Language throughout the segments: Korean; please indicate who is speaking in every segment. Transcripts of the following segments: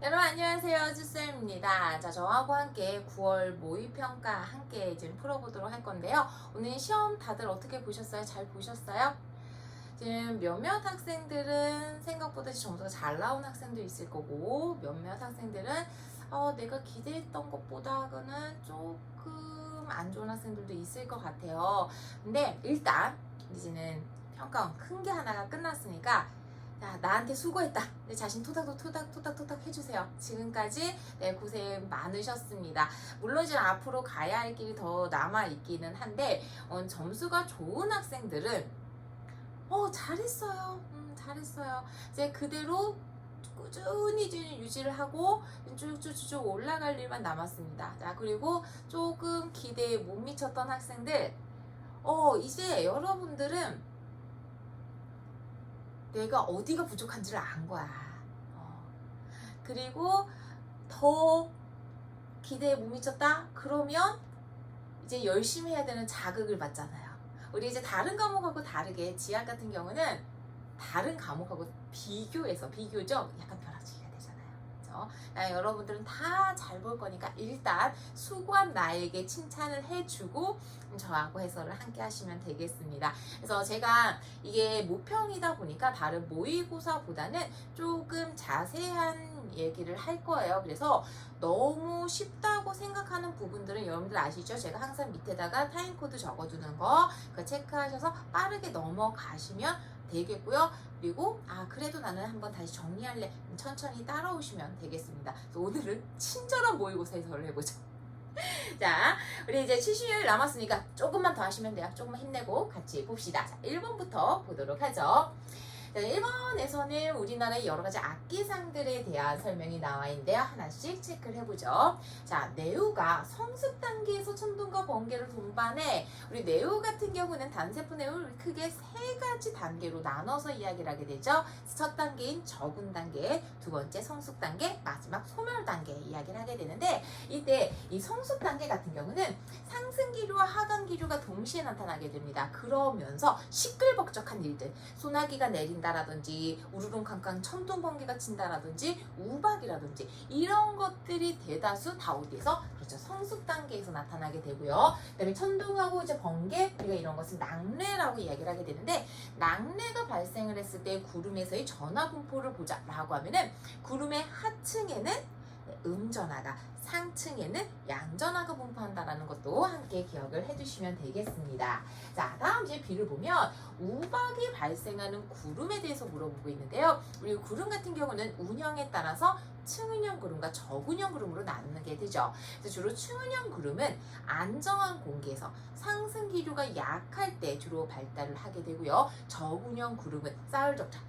Speaker 1: 여러분 안녕하세요. 주쌤입니다. 자, 저하고 함께 9월 모의평가 함께 지금 풀어보도록 할 건데요. 오늘 시험 다들 어떻게 보셨어요? 잘 보셨어요? 지금 몇몇 학생들은 생각보다 점수가 잘 나온 학생도 있을 거고, 몇몇 학생들은 내가 기대했던 것보다는 조금 안 좋은 학생들도 있을 것 같아요. 근데 일단 이제는 평가 큰 게 하나가 끝났으니까, 자, 나한테 수고했다. 내 자신 토닥토닥 해주세요. 지금까지 고생 많으셨습니다. 물론 이제 앞으로 가야 할 길이 더 남아있기는 한데, 점수가 좋은 학생들은 잘했어요. 잘했어요. 이제 그대로 꾸준히 유지를 하고 쭉쭉쭉 올라갈 일만 남았습니다. 자, 그리고 조금 기대에 못 미쳤던 학생들, 이제 여러분들은 내가 어디가 부족한지를 안 거야. 그리고 더 기대에 못 미쳤다? 그러면 이제 열심히 해야 되는 자극을 받잖아요. 우리 이제 다른 과목하고 다르게 지학 같은 경우는 다른 과목하고 비교적 약간 벼락치기가 되잖아요. 그렇죠? 여러분들은 다 잘 볼 거니까 일단 수고한 나에게 칭찬을 해주고 저하고 해설을 함께 하시면 되겠습니다. 그래서 제가 이게 모평이다 보니까 다른 모의고사보다는 조금 자세한 얘기를 할 거예요. 그래서 너무 쉽다고 생각하는 부분들은 여러분들 아시죠? 제가 항상 밑에다가 타임코드 적어두는 거 그거 체크하셔서 빠르게 넘어가시면 되겠고요. 그리고 그래도 나는 한번 다시 정리할래. 천천히 따라오시면 되겠습니다. 그래서 오늘은 친절한 모의고사 해설을 해보죠. 자, 우리 이제 70일 남았으니까 조금만 더 하시면 돼요. 조금만 힘내고 같이 봅시다. 자, 1번부터 보도록 하죠. 자, 1번에서는 우리나라의 여러 가지 악기상들에 대한 설명이 나와 있는데요. 하나씩 체크를 해보죠. 자, 네우가 성습 단계에서 천둥과 번개를 동반해 우리 네우 같은 경우는 단세포 네우를 크게 세 가지 단계로 나눠서 이야기를 하게 되죠. 첫 단계인 저군 단계, 두 번째 성숙 단계, 마지막 소멸 단계 이야기를 하게 되는데 이때 이 성숙 단계 같은 경우는 상승 기류와 하강 기류가 동시에 나타나게 됩니다. 그러면서 시끌벅적한 일들, 소나기가 내린다라든지 우르릉캉캉 천둥 번개가 친다라든지 우박이라든지 이런 것들이 대다수 다 어디에서 그렇죠 성숙 단계에서 나타나게 되고요. 그다음에 천둥하고 이제 번개 우리가 이런 것을 낙뢰라고 이야기를 하게 되는데 낙뢰가 발생을 했을 때 구름에서의 전화 분포를 보자라고 하면은 구름의 하층에는 음전하가 상층에는 양전하가 분포한다는 것도 함께 기억을 해주시면 되겠습니다. 자, 다음 이제 B를 보면 우박이 발생하는 구름에 대해서 물어보고 있는데요. 우리 구름 같은 경우는 운형에 따라서 층운형 구름과 저운형 구름으로 나누게 되죠. 그래서 주로 층운형 구름은 안정한 공기에서 상승 기류가 약할 때 주로 발달을 하게 되고요. 저운형 구름은 쌓을 적자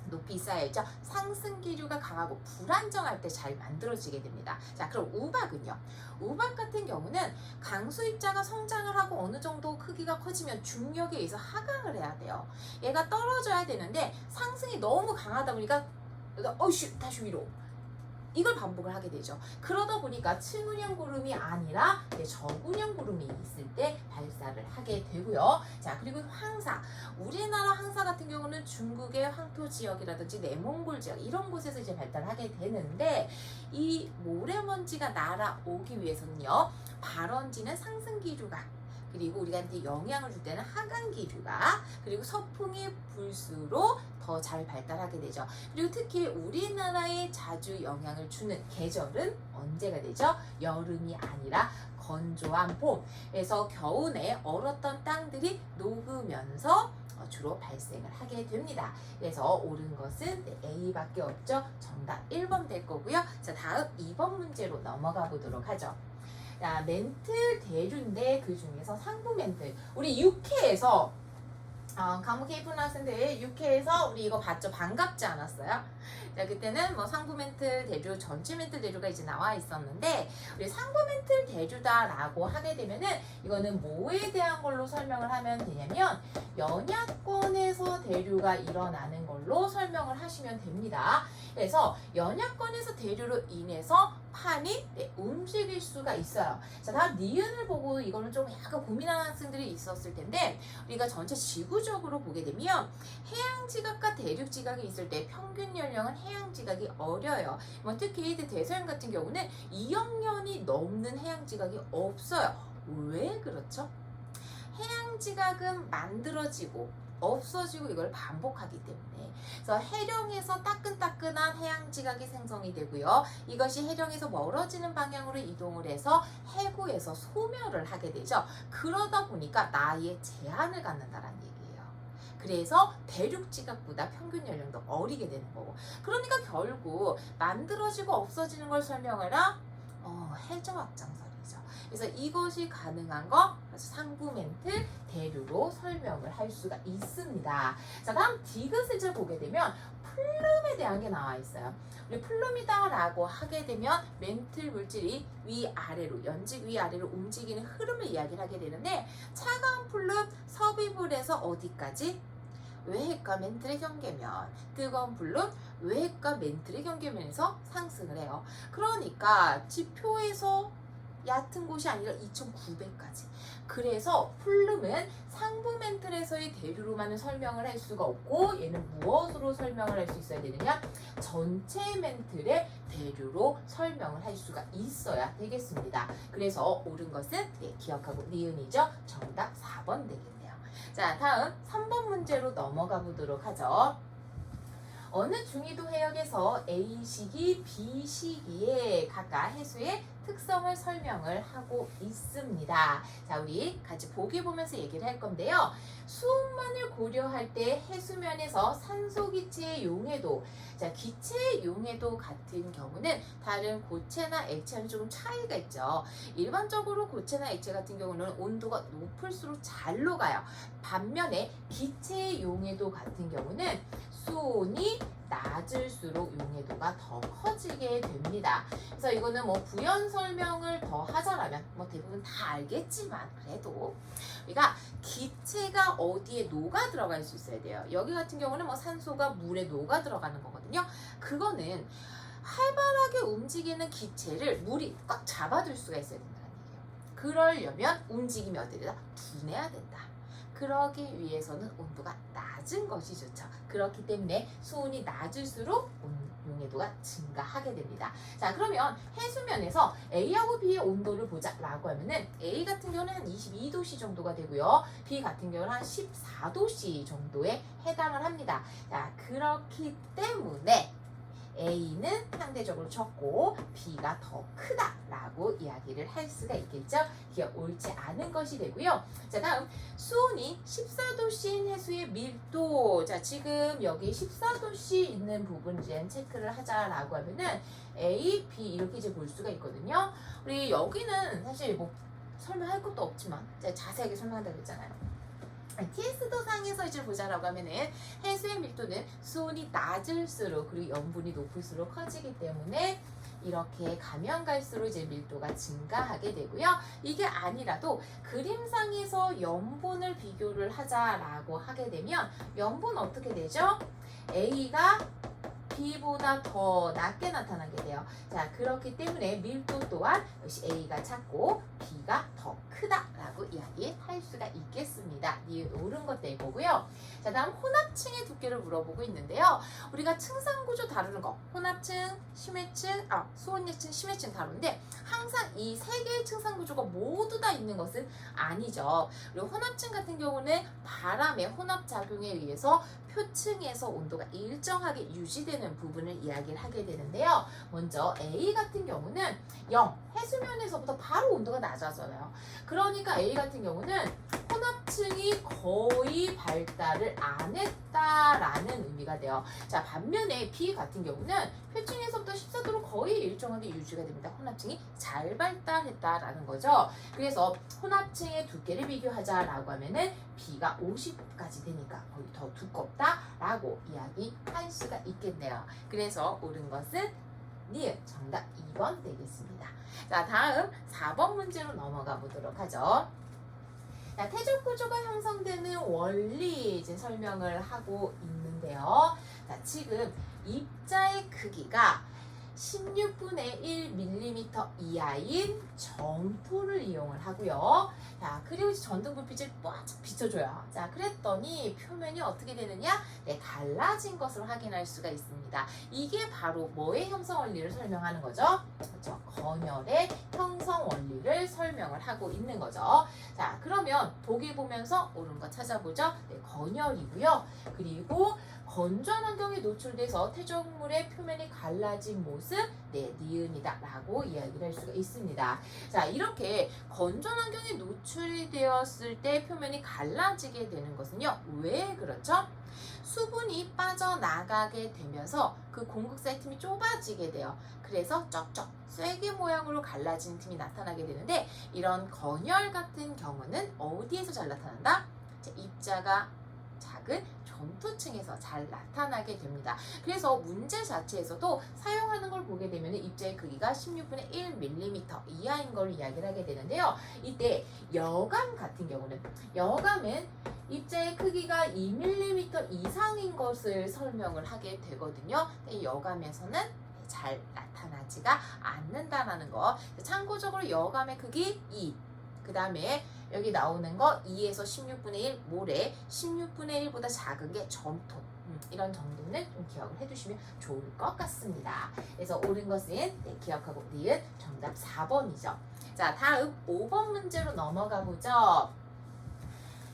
Speaker 1: 높이 쌓여있죠. 상승 기류가 강하고 불안정할 때 잘 만들어지게 됩니다. 자, 그럼 우박은요. 우박 같은 경우는 강수 입자가 성장을 하고 어느 정도 크기가 커지면 중력에 의해서 하강을 해야 돼요. 얘가 떨어져야 되는데 상승이 너무 강하다 보니까 다시 위로. 이걸 반복을 하게 되죠. 그러다 보니까 층운형 구름이 아니라 저운형 구름이 있을 때 발사를 하게 되고요. 자, 그리고 황사. 우리나라 황사 같은 경우는 중국의 황토 지역이라든지 내몽골 지역 이런 곳에서 이제 발달하게 되는데 이 모래먼지가 날아오기 위해서는요. 발원지는 상승 기류가 그리고 우리한테 영향을 줄 때는 하강 기류가 그리고 서풍이 불수록 더 잘 발달하게 되죠. 그리고 특히 우리나라에 자주 영향을 주는 계절은 언제가 되죠? 여름이 아니라 건조한 봄. 그래서 겨우내 얼었던 땅들이 녹으면서 주로 발생을 하게 됩니다. 그래서 옳은 것은 A밖에 없죠. 정답 1번 될 거고요. 자, 다음 2번 문제로 넘어가 보도록 하죠. 자, 멘틀 대류인데 그 중에서 상부 멘틀 우리 6회에서 과목 A푼 학생들 6회에서 우리 이거 봤죠? 반갑지 않았어요? 자, 그때는 뭐 상부 멘틀 대류, 전체 멘틀 대류가 이제 나와 있었는데 우리 상부 멘틀 대류다라고 하게 되면은 이거는 뭐에 대한 걸로 설명을 하면 되냐면 연약권에서 대류가 일어나는 걸로 설명을 하시면 됩니다. 그래서 연약권에서 대류로 인해서 판이 움직일 수가 있어요. 자, 다음 니은을 보고 이거는 좀 약간 고민하는 학생들이 있었을 텐데 우리가 전체 지구적으로 보게 되면 해양 지각과 대륙 지각이 있을 때 평균 연령 설명은 해양 지각이 어려요. 뭐 특히 대서양 같은 경우는 2억 년이 넘는 해양 지각이 없어요. 왜 그렇죠? 해양 지각은 만들어지고 없어지고 이걸 반복하기 때문에, 그래서 해령에서 따끈따끈한 해양 지각이 생성이 되고요. 이것이 해령에서 멀어지는 방향으로 이동을 해서 해구에서 소멸을 하게 되죠. 그러다 보니까 나이에 제한을 갖는다라는 얘기예요. 그래서 대륙 지각보다 평균 연령도 어리게 되는 거고, 그러니까 결국 만들어지고 없어지는 걸 설명해라. 해저 확장설이죠. 그래서 이것이 가능한 거 상부 멘트 대류로 설명을 할 수가 있습니다. 자, 다음 디귿을 보게 되면 플룸에 대한 게 나와 있어요. 우리 플룸이다라고 하게 되면 멘틀 물질이 위아래로, 연직 위아래로 움직이는 흐름을 이야기를 하게 되는데, 차가운 플룸 섭입을 해서 어디까지? 외핵과 멘틀의 경계면, 뜨거운 플룸 외핵과 멘틀의 경계면에서 상승을 해요. 그러니까 지표에서 얕은 곳이 아니라 2900까지. 그래서 플룸은 상부 멘틀에서의 대류로만은 설명을 할 수가 없고, 얘는 무엇으로 설명을 할 수 있어야 되느냐? 전체 멘틀의 대류로 설명을 할 수가 있어야 되겠습니다. 그래서 옳은 것은 기억하고 니은이죠. 정답 4번 되겠네요. 자, 다음 3번 문제로 넘어가 보도록 하죠. 어느 중위도 해역에서 A시기, B시기에 각각 해수의 특성을 설명을 하고 있습니다. 자, 우리 같이 보기 보면서 얘기를 할 건데요. 수온만을 고려할 때 해수면에서 산소 기체의 용해도, 자, 기체의 용해도 같은 경우는 다른 고체나 액체는 조금 차이가 있죠. 일반적으로 고체나 액체 같은 경우는 온도가 높을수록 잘 녹아요. 반면에 기체의 용해도 같은 경우는 수온이 낮을수록 용해도가 더 커지게 됩니다. 그래서 이거는 뭐 부연 설명을 더 하자라면 뭐 대부분 다 알겠지만, 그래도 우리가 기체가 어디에 녹아 들어갈 수 있어야 돼요. 여기 같은 경우는 뭐 산소가 물에 녹아 들어가는 거거든요. 그거는 활발하게 움직이는 기체를 물이 꽉 잡아둘 수가 있어야 된다는 얘기예요. 그러려면 움직임이 어디다? 둔해야 된다. 그러기 위해서는 온도가 낮은 것이 좋죠. 그렇기 때문에 수온이 낮을수록 용해도가 증가하게 됩니다. 자, 그러면 해수면에서 A하고 B의 온도를 보자라고 하면은 A 같은 경우는 한 22도씨 정도가 되고요. B 같은 경우는 한 14도씨 정도에 해당을 합니다. 자, 그렇기 때문에 A는 상대적으로 적고 B가 더 크다라고 이야기를 할 수가 있겠죠. 이게 옳지 않은 것이 되고요. 자, 다음 수온이 14도씨인 해수의 밀도. 자, 지금 여기 14도씨 있는 부분 이제 체크를 하자라고 하면은 A, B 이렇게 이제 볼 수가 있거든요. 우리 여기는 사실 뭐 설명할 것도 없지만 자세하게 설명한다고 했잖아요. TS도 상에서 이제 보자라고 하면은 해수의 밀도는 수온이 낮을수록 그리고 염분이 높을수록 커지기 때문에 이렇게 가면 갈수록 이제 밀도가 증가하게 되고요. 이게 아니라도 그림상에서 염분을 비교를 하자라고 하게 되면 염분 어떻게 되죠? A가 B보다 더 낮게 나타나게 돼요. 자, 그렇기 때문에 밀도 또한 역시 A가 작고 B가 더 크다라고 이야기할 수가 있겠습니다. 이 옳은 것 되고요. 자, 다음 혼합층의 두께를 물어보고 있는데요. 우리가 층상 구조 다루는 거, 혼합층, 심해층, 수온예층, 심해층 다루는데 항상 이 세 개의 층상 구조가 모두 다 있는 것은 아니죠. 그리고 혼합층 같은 경우는 바람의 혼합 작용에 의해서 표층에서 온도가 일정하게 유지되는 부분을 이야기를 하게 되는데요. 먼저 A 같은 경우는 0, 해수면에서부터 바로 온도가 낮아져요. 그러니까 A 같은 경우는 혼합층이 거의 발달을 안 했다라는 의미가 돼요. 자, 반면에 B 같은 경우는 표층에서부터 14도로 거의 일정하게 유지가 됩니다. 혼합층이 잘 발달했다라는 거죠. 그래서 혼합층의 두께를 비교하자라고 하면은 B가 50까지 되니까 거의 더 두껍다라고 이야기할 수가 있겠네요. 그래서 옳은 것은 니은, 정답 2번 되겠습니다. 자, 다음 4번 문제로 넘어가 보도록 하죠. 자, 태적 구조가 형성되는 원리 이제 설명을 하고 있는데요. 자, 지금 입자의 크기가 16분의 1mm 이하인 점토를 이용을 하고요. 자, 그리고 전등불빛을 꽉 비춰줘요. 자, 그랬더니 표면이 어떻게 되느냐? 네, 갈라진 것을 확인할 수가 있습니다. 이게 바로 뭐의 형성 원리를 설명하는 거죠? 그렇죠. 건열의 형성 원리를 설명을 하고 있는 거죠. 자, 그러면 보기 보면서 옳은 거 찾아보죠. 네, 건열이고요. 그리고 건조한 환경에 노출돼서 퇴적물의 표면이 갈라진 모습, 네, 니은이다 라고 이야기를 할 수가 있습니다. 자, 이렇게 건조한 환경에 노출이 되었을 때 표면이 갈라지게 되는 것은요, 왜 그렇죠? 수분이 빠져나가게 되면서 그 공극사의 틈이 좁아지게 돼요. 그래서 쩍쩍 쐐기 모양으로 갈라진 틈이 나타나게 되는데, 이런 건열 같은 경우는 어디에서 잘 나타난다? 자, 입자가 작은 점토층에서 잘 나타나게 됩니다. 그래서 문제 자체에서도 사용하는 걸 보게 되면 입자의 크기가 16분의 1mm 이하인 걸 이야기를 하게 되는데요. 이때 여감 같은 경우는, 여감은 입자의 크기가 2mm 이상인 것을 설명을 하게 되거든요. 여감에서는 잘 나타나지가 않는다라는 거. 참고적으로 여감의 크기 2, 그 다음에 여기 나오는 거 2에서 16분의 1 모래, 16분의 1보다 작은 게 점토. 이런 정도는 좀 기억을 해두시면 좋을 것 같습니다. 그래서 옳은 것은, 네, 기억하고 니은 정답 4번이죠. 자, 다음 5번 문제로 넘어가 보죠.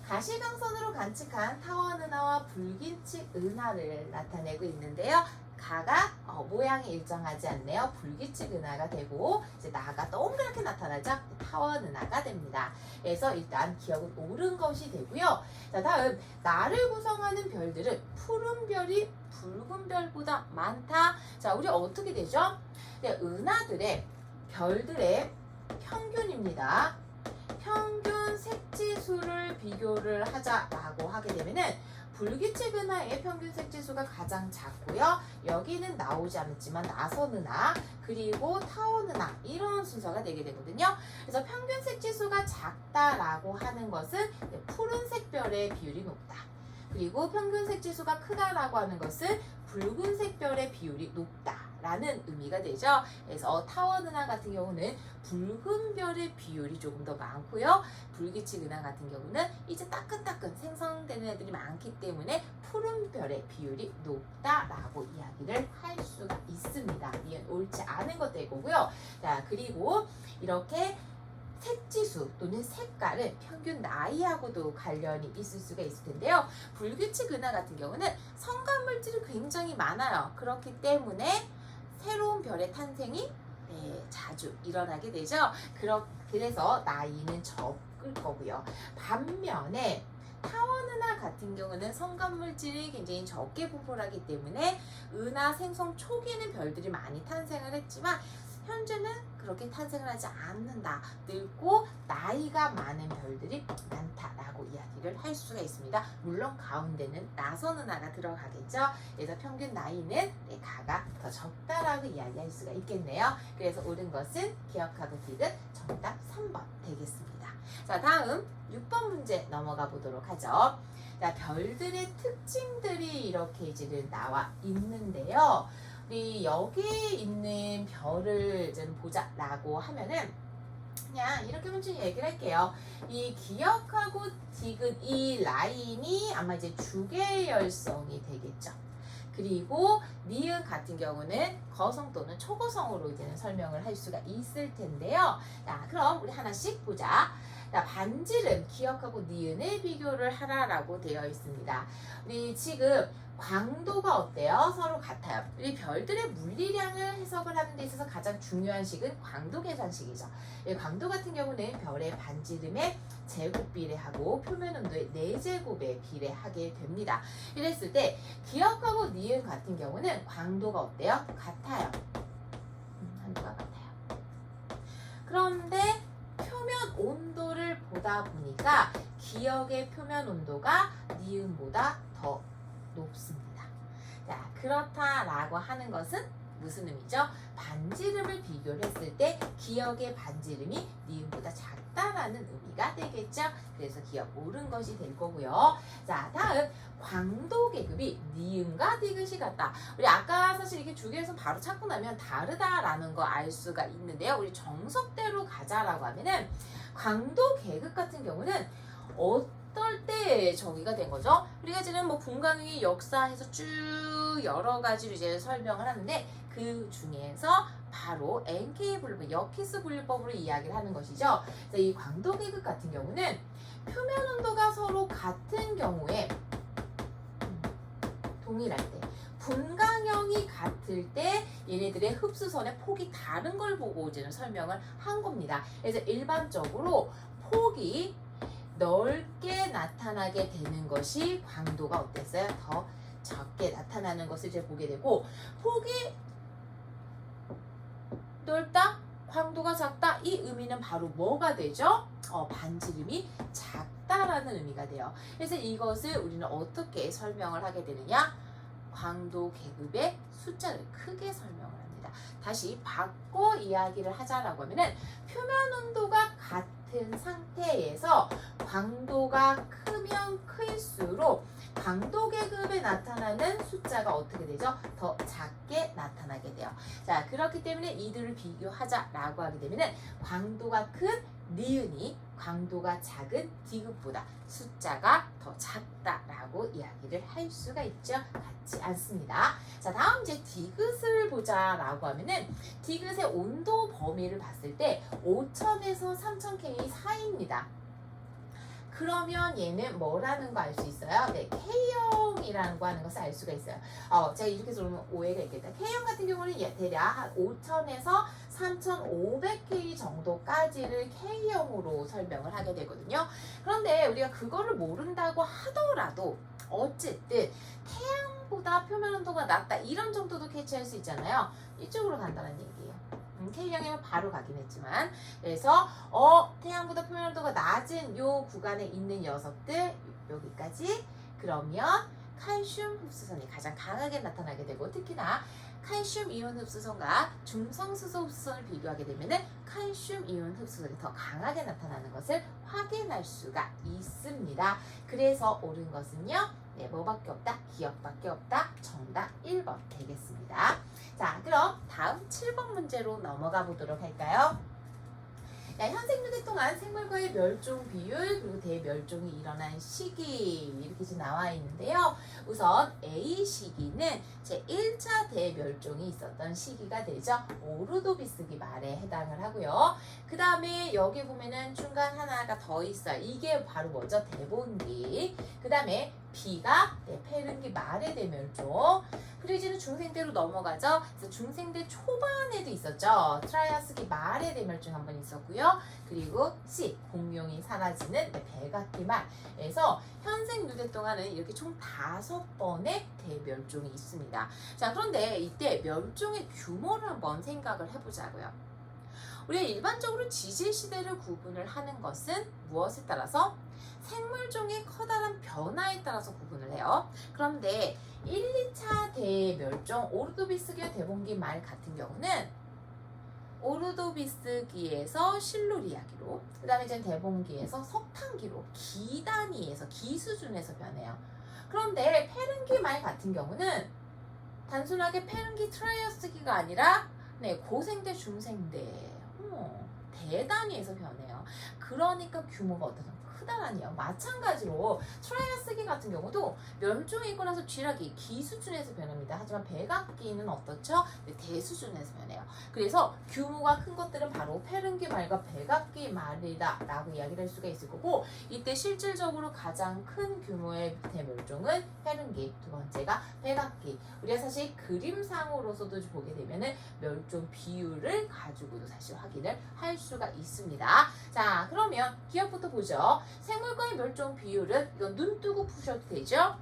Speaker 1: 가시광선으로 관측한 타원 은하와 불규칙 은하를 나타내고 있는데요. 가가 모양이 일정하지 않네요. 불규칙 은하가 되고, 이제 나가 동그랗게 나타나죠. 타원 은하가 됩니다. 그래서 일단 기억은 옳은 것이 되고요. 자, 다음 나를 구성하는 별들은 푸른 별이 붉은 별보다 많다. 자, 우리 어떻게 되죠? 네, 은하들의 별들의 평균입니다. 평균 색지수를 비교를 하자라고 하게 되면은 불규칙 은하의 평균 색지수가 가장 작고요. 여기는 나오지 않았지만 나선 은하, 그리고 타원 은하, 이런 순서가 되게 되거든요. 그래서 평균 색지수가 작다라고 하는 것은 푸른색 별의 비율이 높다. 그리고 평균 색지수가 크다라고 하는 것은 붉은색 별의 비율이 높다라는 의미가 되죠. 그래서 타원 은하 같은 경우는 붉은 별의 비율이 조금 더 많고요. 불규칙 은하 같은 경우는 이제 따끈따끈 생성되는 애들이 많기 때문에 푸른 별의 비율이 높다라고 이야기를 할 수가 있습니다. 이건 옳지 않은 것 되고요. 자, 그리고 이렇게 색지수 또는 색깔은 평균 나이하고도 관련이 있을 수가 있을 텐데요. 불규칙 은하 같은 경우는 성간물질이 굉장히 많아요. 그렇기 때문에 새로운 별의 탄생이 자주 일어나게 되죠. 그래서 나이는 적을 거고요. 반면에 타원 은하 같은 경우는 성간물질이 굉장히 적게 분포하기 때문에 은하 생성 초기에는 별들이 많이 탄생을 했지만 현재는 그렇게 탄생을 하지 않는다. 늙고 나이가 많은 별들이 많다라고 이야기를 할 수가 있습니다. 물론 가운데는 나선 은하가 들어가겠죠. 그래서 평균 나이는 가가 더 적다라고 이야기할 수가 있겠네요. 그래서 옳은 것은 기억하고 디귿 정답 3번 되겠습니다. 자, 다음 6번 문제 넘어가 보도록 하죠. 자, 별들의 특징들이 이렇게 지금 나와 있는데요. 우리 여기에 있는 별을 좀 보자라고 하면은 그냥 이렇게 먼저 얘기를 할게요. 이 기억하고 디귿 이 라인이 아마 이제 주계열성이 되겠죠. 그리고 니은 같은 경우는 거성 또는 초고성으로 이제는 설명을 할 수가 있을 텐데요. 자, 그럼 우리 하나씩 보자. 자, 반지름 기억하고 니은을 비교를 하라라고 되어 있습니다. 우리 지금 광도가 어때요? 서로 같아요. 이 별들의 물리량을 해석을 하는 데 있어서 가장 중요한 식은 광도 계산식이죠. 광도 같은 경우는 별의 반지름의 제곱 비례하고 표면 온도의 4제곱에 비례하게 됩니다. 이랬을 때 기억하고 니은 같은 경우는 광도가 어때요? 같아요. 한도가 같아요. 그런데 표면 온도를 보다 보니까 기억의 표면 온도가 니은보다 더 높습니다. 자, 그렇다라고 하는 것은 무슨 의미죠? 반지름을 비교를 했을 때 기역의 반지름이 니은보다 작다라는 의미가 되겠죠. 그래서 기역 옳은 것이 될 거고요. 자, 다음 광도 계급이 니은과 디귿이 같다. 우리 아까 사실 이게 주기에서 바로 찾고 나면 다르다라는 거 알 수가 있는데요. 우리 정석대로 가자라고 하면은 광도 계급 같은 경우는 어떨 때 정의가 된 거죠? 우리가 지금 뭐 분광의 역사에서 쭉 여러 가지로 이제 설명을 하는데 그 중에서 바로 NK 분류법, 여키스 분류법으로 이야기를 하는 것이죠. 그래서 이 광도 계급 같은 경우는 표면 온도가 서로 같은 경우에 동일할 때 분광형이 같을 때 얘네들의 흡수선의 폭이 다른 걸 보고 이제는 설명을 한 겁니다. 그래서 일반적으로 폭이 넓게 나타나게 되는 것이 광도가 어땠어요? 더 적게 나타나는 것을 이제 보게 되고, 폭이 넓다? 광도가 작다? 이 의미는 바로 뭐가 되죠? 반지름이 작다라는 의미가 돼요. 그래서 이것을 우리는 어떻게 설명을 하게 되느냐? 광도 계급의 숫자를 크게 설명을 합니다. 다시 바꿔 이야기를 하자라고 하면은 표면 온도가 같은 상태에서 광도가 크면 클수록 광도 계급에 나타나는 숫자가 어떻게 되죠? 더 작게 나타나게 돼요. 자, 그렇기 때문에 이들을 비교하자라고 하게 되면은 광도가 큰 니은이 광도가 작은 디귿보다 숫자가 더 작다라고 이야기를 할 수가 있죠. 같지 않습니다. 자, 다음 이제 디귿을 보자라고 하면은 디귿의 온도 범위를 봤을 때 5000에서 3000K 사이입니다. 그러면 얘는 뭐라는 거 알 수 있어요? 네, K형이라는 거 하는 것을 알 수가 있어요. 제가 이렇게 해서 그러면 오해가 있겠다. K형 같은 경우는 대략 한 5000에서 3500K 정도까지를 K형으로 설명을 하게 되거든요. 그런데 우리가 그거를 모른다고 하더라도 어쨌든 태양보다 표면 온도가 낮다 이런 정도도 캐치할 수 있잖아요. 이쪽으로 간다는 얘기예요. K형이면 바로 가긴 했지만, 그래서 태양보다 표면 온도가 낮은 요 구간에 있는 녀석들 여기까지, 그러면 칼슘 흡수선이 가장 강하게 나타나게 되고, 특히나 칼슘 이온 흡수선과 중성수소 흡수선을 비교하게 되면은 칼슘 이온 흡수선이 더 강하게 나타나는 것을 확인할 수가 있습니다. 그래서 옳은 것은요, 네, 뭐밖에 없다? 기억밖에 없다. 정답 1번 되겠습니다. 자, 그럼 다음 7번 문제로 넘어가 보도록 할까요? 자, 현생유대 동안 생물과의 멸종 비율 그리고 대멸종이 일어난 시기 이렇게 지금 나와 있는데요. 우선 A 시기는 제 1차 대멸종이 있었던 시기가 되죠. 오르도비스기 말에 해당을 하고요. 그 다음에 여기 보면은 중간 하나가 더 있어요. 이게 바로 뭐죠? 대본기. 그 다음에 B가 페른기 말의 대멸종. 그리고 이제는 중생대로 넘어가죠. 그래서 중생대 초반에도 있었죠. 트라이아스기 말의 대멸종 한번 있었고요. 그리고 C, 공룡이 사라지는 백악기 말에서 현생 유대 동안은 이렇게 총 5번의 대멸종이 있습니다. 자, 그런데 이때 멸종의 규모를 한번 생각을 해보자고요. 우리가 일반적으로 지질시대를 구분을 하는 것은 무엇에 따라서? 생물종의 커다란 변화에 따라서 구분을 해요. 그런데 1, 2차 대멸종 오르도비스기와 대본기 말 같은 경우는 오르도비스기에서 실루리아기로, 그 다음에 이제 대본기에서 석탄기로 기 단위에서 기 수준에서 변해요. 그런데 페른기 말 같은 경우는 단순하게 페른기 트라이어스기가 아니라 고생대 중생대 대단위에서 변해요. 그러니까 규모가 어떠죠? 크다라니요. 마찬가지로 트라이아스기 같은 경우도 멸종이 있고 나서 쥐락이 기 수준에서 변합니다. 하지만 백악기는 어떻죠? 대수준에서 변해요. 그래서 규모가 큰 것들은 바로 페른기 말과 백악기 말이다 라고 이야기를 할 수가 있을 거고, 이때 실질적으로 가장 큰 규모의 대멸종은 페른기, 두 번째가 백악기. 우리가 사실 그림상으로서도 보게 되면은 멸종 비율을 가지고도 사실 확인을 할 수가 있습니다. 자, 그러면 기억부터 보죠. 생물과의 멸종 비율은 이건 눈 뜨고 푸셔도 되죠.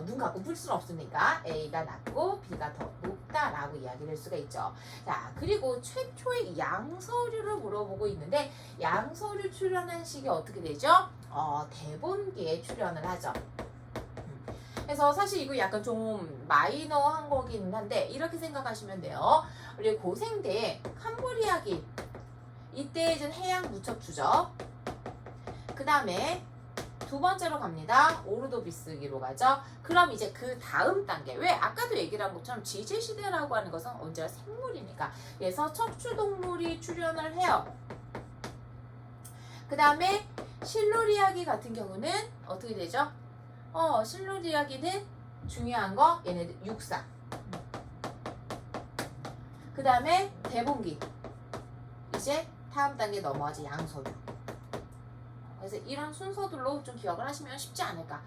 Speaker 1: 눈 감고 풀 수는 없으니까 A가 낮고 B가 더 높다라고 이야기를 할 수가 있죠. 자, 그리고 최초의 양서류를 물어보고 있는데, 양서류 출현한 시기 어떻게 되죠? 대본기에 출현을 하죠. 그래서 사실 이거 약간 좀 마이너한 거긴 한데 이렇게 생각하시면 돼요. 우리 고생대 캄브리아기 이때 이제 해양 무척 주죠. 그 다음에 두 번째로 갑니다. 오르도비스기로 가죠. 그럼 이제 그 다음 단계, 왜 아까도 얘기를 한 것처럼 지질시대라고 하는 것은 언제나 생물이니까, 그래서 척추동물이 출현을 해요. 그 다음에 실루리아기 같은 경우는 어떻게 되죠? 실루리아기는 중요한 거 얘네들 육상. 그 다음에 대봉기, 이제 다음 단계 넘어가지 양서류. 그래서 이런 순서들로 좀 기억을 하시면 쉽지 않을까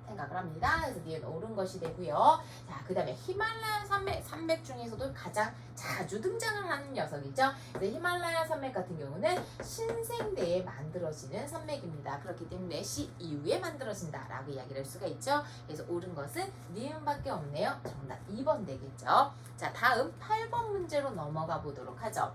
Speaker 1: 생각을 합니다. 그래서 니은 옳은 것이 되고요. 자, 그 다음에 히말라야 산맥 중에서도 가장 자주 등장을 하는 녀석이죠. 그래서 히말라야 산맥 같은 경우는 신생대에 만들어지는 산맥입니다. 그렇기 때문에 시 이후에 만들어진다라고 이야기를 할 수가 있죠. 그래서 옳은 것은 니은밖에 없네요. 정답 2번 되겠죠. 자, 다음 8번 문제로 넘어가 보도록 하죠.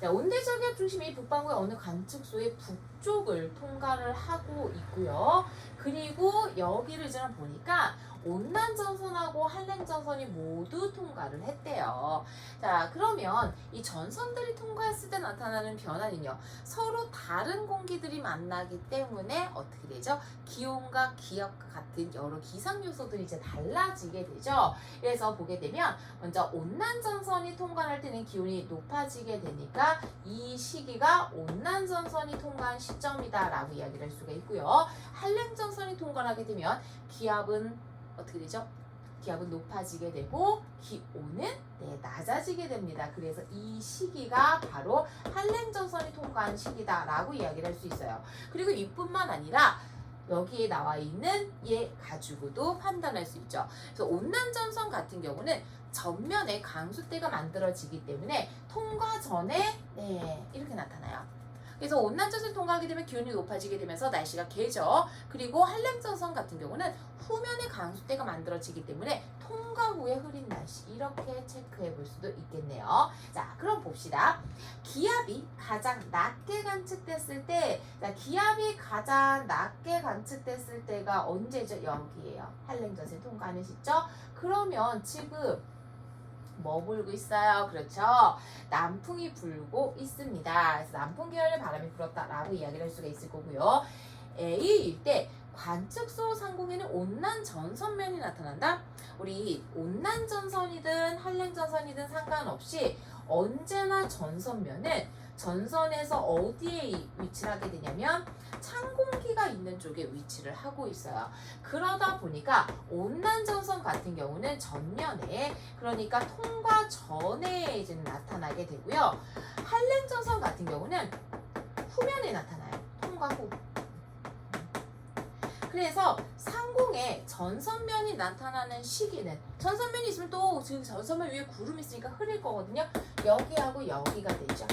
Speaker 1: 온대저기압 중심이 북반구의 어느 관측소의 북쪽을 통과를 하고 있고요. 그리고 여기를 이제 보니까 온난전선하고 한랭전선이 모두 통과를 했대요. 자, 그러면 이 전선들이 통과했을 때 나타나는 변화는요, 서로 다른 공기들이 만나기 때문에 어떻게 되죠? 기온과 기압과 같은 여러 기상 요소들이 이제 달라지게 되죠. 그래서 보게 되면 먼저 온난전선이 통과할 때는 기온이 높아지게 되니까 이 시기가 온난전선이 통과한 시점이다 라고 이야기를 할 수가 있고요. 한랭전선이 통과하게 되면 기압은 어떻게 되죠? 기압은 높아지게 되고 기온은 낮아지게 됩니다. 그래서 이 시기가 바로 한랭전선이 통과한 시기다라고 이야기를 할 수 있어요. 그리고 이뿐만 아니라 여기에 나와 있는 얘 가지고도 판단할 수 있죠. 그래서 온난전선 같은 경우는 전면에 강수대가 만들어지기 때문에 통과 전에 이렇게 나타나요. 그래서 온난전선이 통과하게 되면 기온이 높아지게 되면서 날씨가 개죠. 그리고 한랭전선 같은 경우는 후면에 강수대가 만들어지기 때문에 통과 후에 흐린 날씨, 이렇게 체크해 볼 수도 있겠네요. 자, 그럼 봅시다. 기압이 가장 낮게 관측됐을 때, 자, 기압이 가장 낮게 관측됐을 때가 언제죠? 여기에요. 한랭전선이 통과하는 시점. 그러면 지금 뭐 불고 있어요? 그렇죠. 남풍이 불고 있습니다. 그래서 남풍 계열의 바람이 불었다라고 이야기를 할 수가 있을 거고요. A일 때 관측소 상공에는 온난 전선면이 나타난다. 우리 온난 전선이든 한랭 전선이든 상관없이 언제나 전선면은 전선에서 어디에 위치를 하게 되냐면 찬 공기가 있는 쪽에 위치를 하고 있어요. 그러다 보니까 온난 전선 같은 경우는 전면에, 그러니까 통과 전에 이제 나타나게 되고요. 한랭 전선 같은 경우는 후면에 나타나요. 통과 후. 그래서 상공에 전선면이 나타나는 시기는, 전선면이 있으면 또 지금 전선면 위에 구름이 있으니까 흐릴 거거든요. 여기하고 여기가 되죠.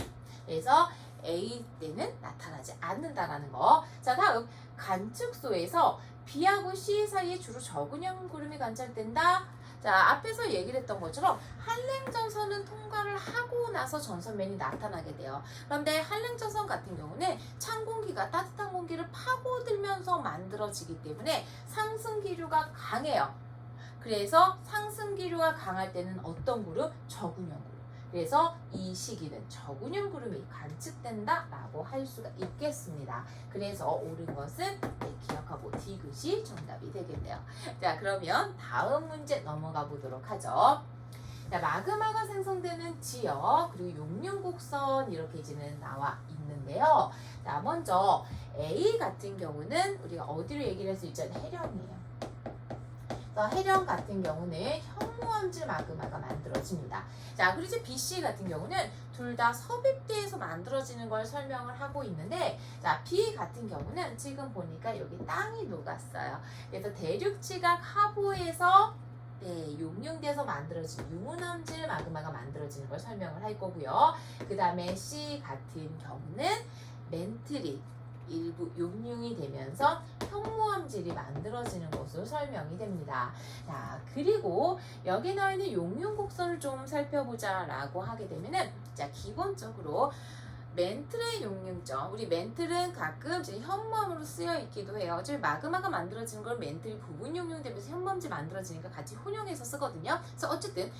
Speaker 1: 그래서 A 때는 나타나지 않는다라는 거. 자, 다음 관측소에서 B하고 C 사이에 주로 적은형 구름이 관찰된다. 자, 앞에서 얘기를 했던 것처럼 한랭전선은 통과를 하고 나서 전선면이 나타나게 돼요. 그런데 한랭전선 같은 경우는 찬 공기가 따뜻한 공기를 파고들면서 만들어지기 때문에 상승기류가 강해요. 그래서 상승기류가 강할 때는 어떤 구름? 적은형 구름. 그래서 이 시기는 적은형 구름이 관측된다라고 할 수가 있겠습니다. 그래서 옳은 것은 기억하고 디귿이 정답이 되겠네요. 자, 그러면 다음 문제 넘어가 보도록 하죠. 자, 마그마가 생성되는 지역, 그리고 용융곡선 이렇게 이제는 나와 있는데요. 자, 먼저 A 같은 경우는 우리가 어디로 얘기를 할 수 있죠? 해령이에요. 해령 같은 경우는 현무암질 마그마가 만들어집니다. 자, 그리고 이제 BC 같은 경우는 둘 다 섭입대에서 만들어지는 걸 설명을 하고 있는데, 자, B 같은 경우는 지금 보니까 여기 땅이 녹았어요. 그래서 대륙지각 하부에서 용융돼서 만들어진 유문암질 마그마가 만들어지는 걸 설명을 할 거고요. 그 다음에 C 같은 경우는 멘틀이 일부 용융이 되면서 현무암질이 만들어지는 것으로 설명이 됩니다. 자, 그리고 여기 나와 있는 용융곡선을 좀 살펴보자 라고 하게 되면은, 자, 기본적으로 멘틀의 용융점. 우리 멘틀은 가끔 이제 현무암으로 쓰여 있기도 해요. 어차피 마그마가 만들어지는 걸 멘틀이 부분 용융되면서 현무암지 만들어지니까 같이 혼용해서 쓰거든요. 그래서 어쨌든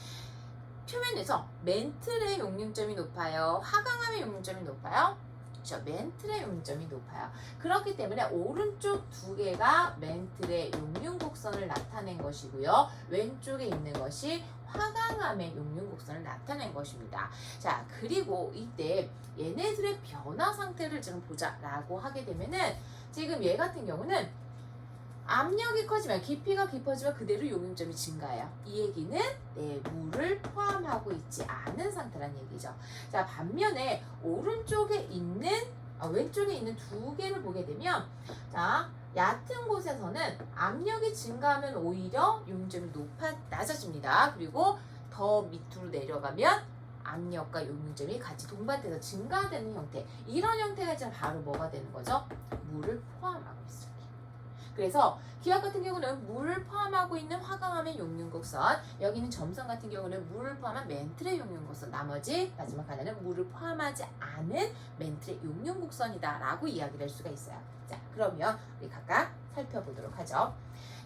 Speaker 1: 표면에서 멘틀의 용융점이 높아요. 화강암의 용융점이 높아요. 그렇죠. 멘틀의 용융점이 높아요. 그렇기 때문에 오른쪽 두 개가 멘틀의 용융곡선을 나타낸 것이고요. 왼쪽에 있는 것이 화강암의 용융곡선을 나타낸 것입니다. 자, 그리고 이때 얘네들의 변화 상태를 좀 보자라고 하게 되면은 지금 얘 같은 경우는 압력이 커지면 깊이가 깊어지면 그대로 용융점이 증가해요. 이 얘기는 물을 포함하고 있지 않은 상태란 얘기죠. 자, 반면에 오른쪽에 있는 왼쪽에 있는 두 개를 보게 되면 자, 얕은 곳에서는 압력이 증가하면 오히려 용융점이 낮아집니다. 그리고 더 밑으로 내려가면 압력과 용융점이 같이 동반돼서 증가되는 형태. 이런 형태가 이제 바로 뭐가 되는 거죠? 물을 포함하고 있어요. 그래서 기압 같은 경우는 물을 포함하고 있는 화강암의 용융곡선, 여기는 점선 같은 경우는 물을 포함한 멘틀의 용융곡선, 나머지 마지막 하나는 물을 포함하지 않은 멘틀의 용융곡선이다 라고 이야기를 할 수가 있어요. 자, 그러면 우리 각각 살펴보도록 하죠.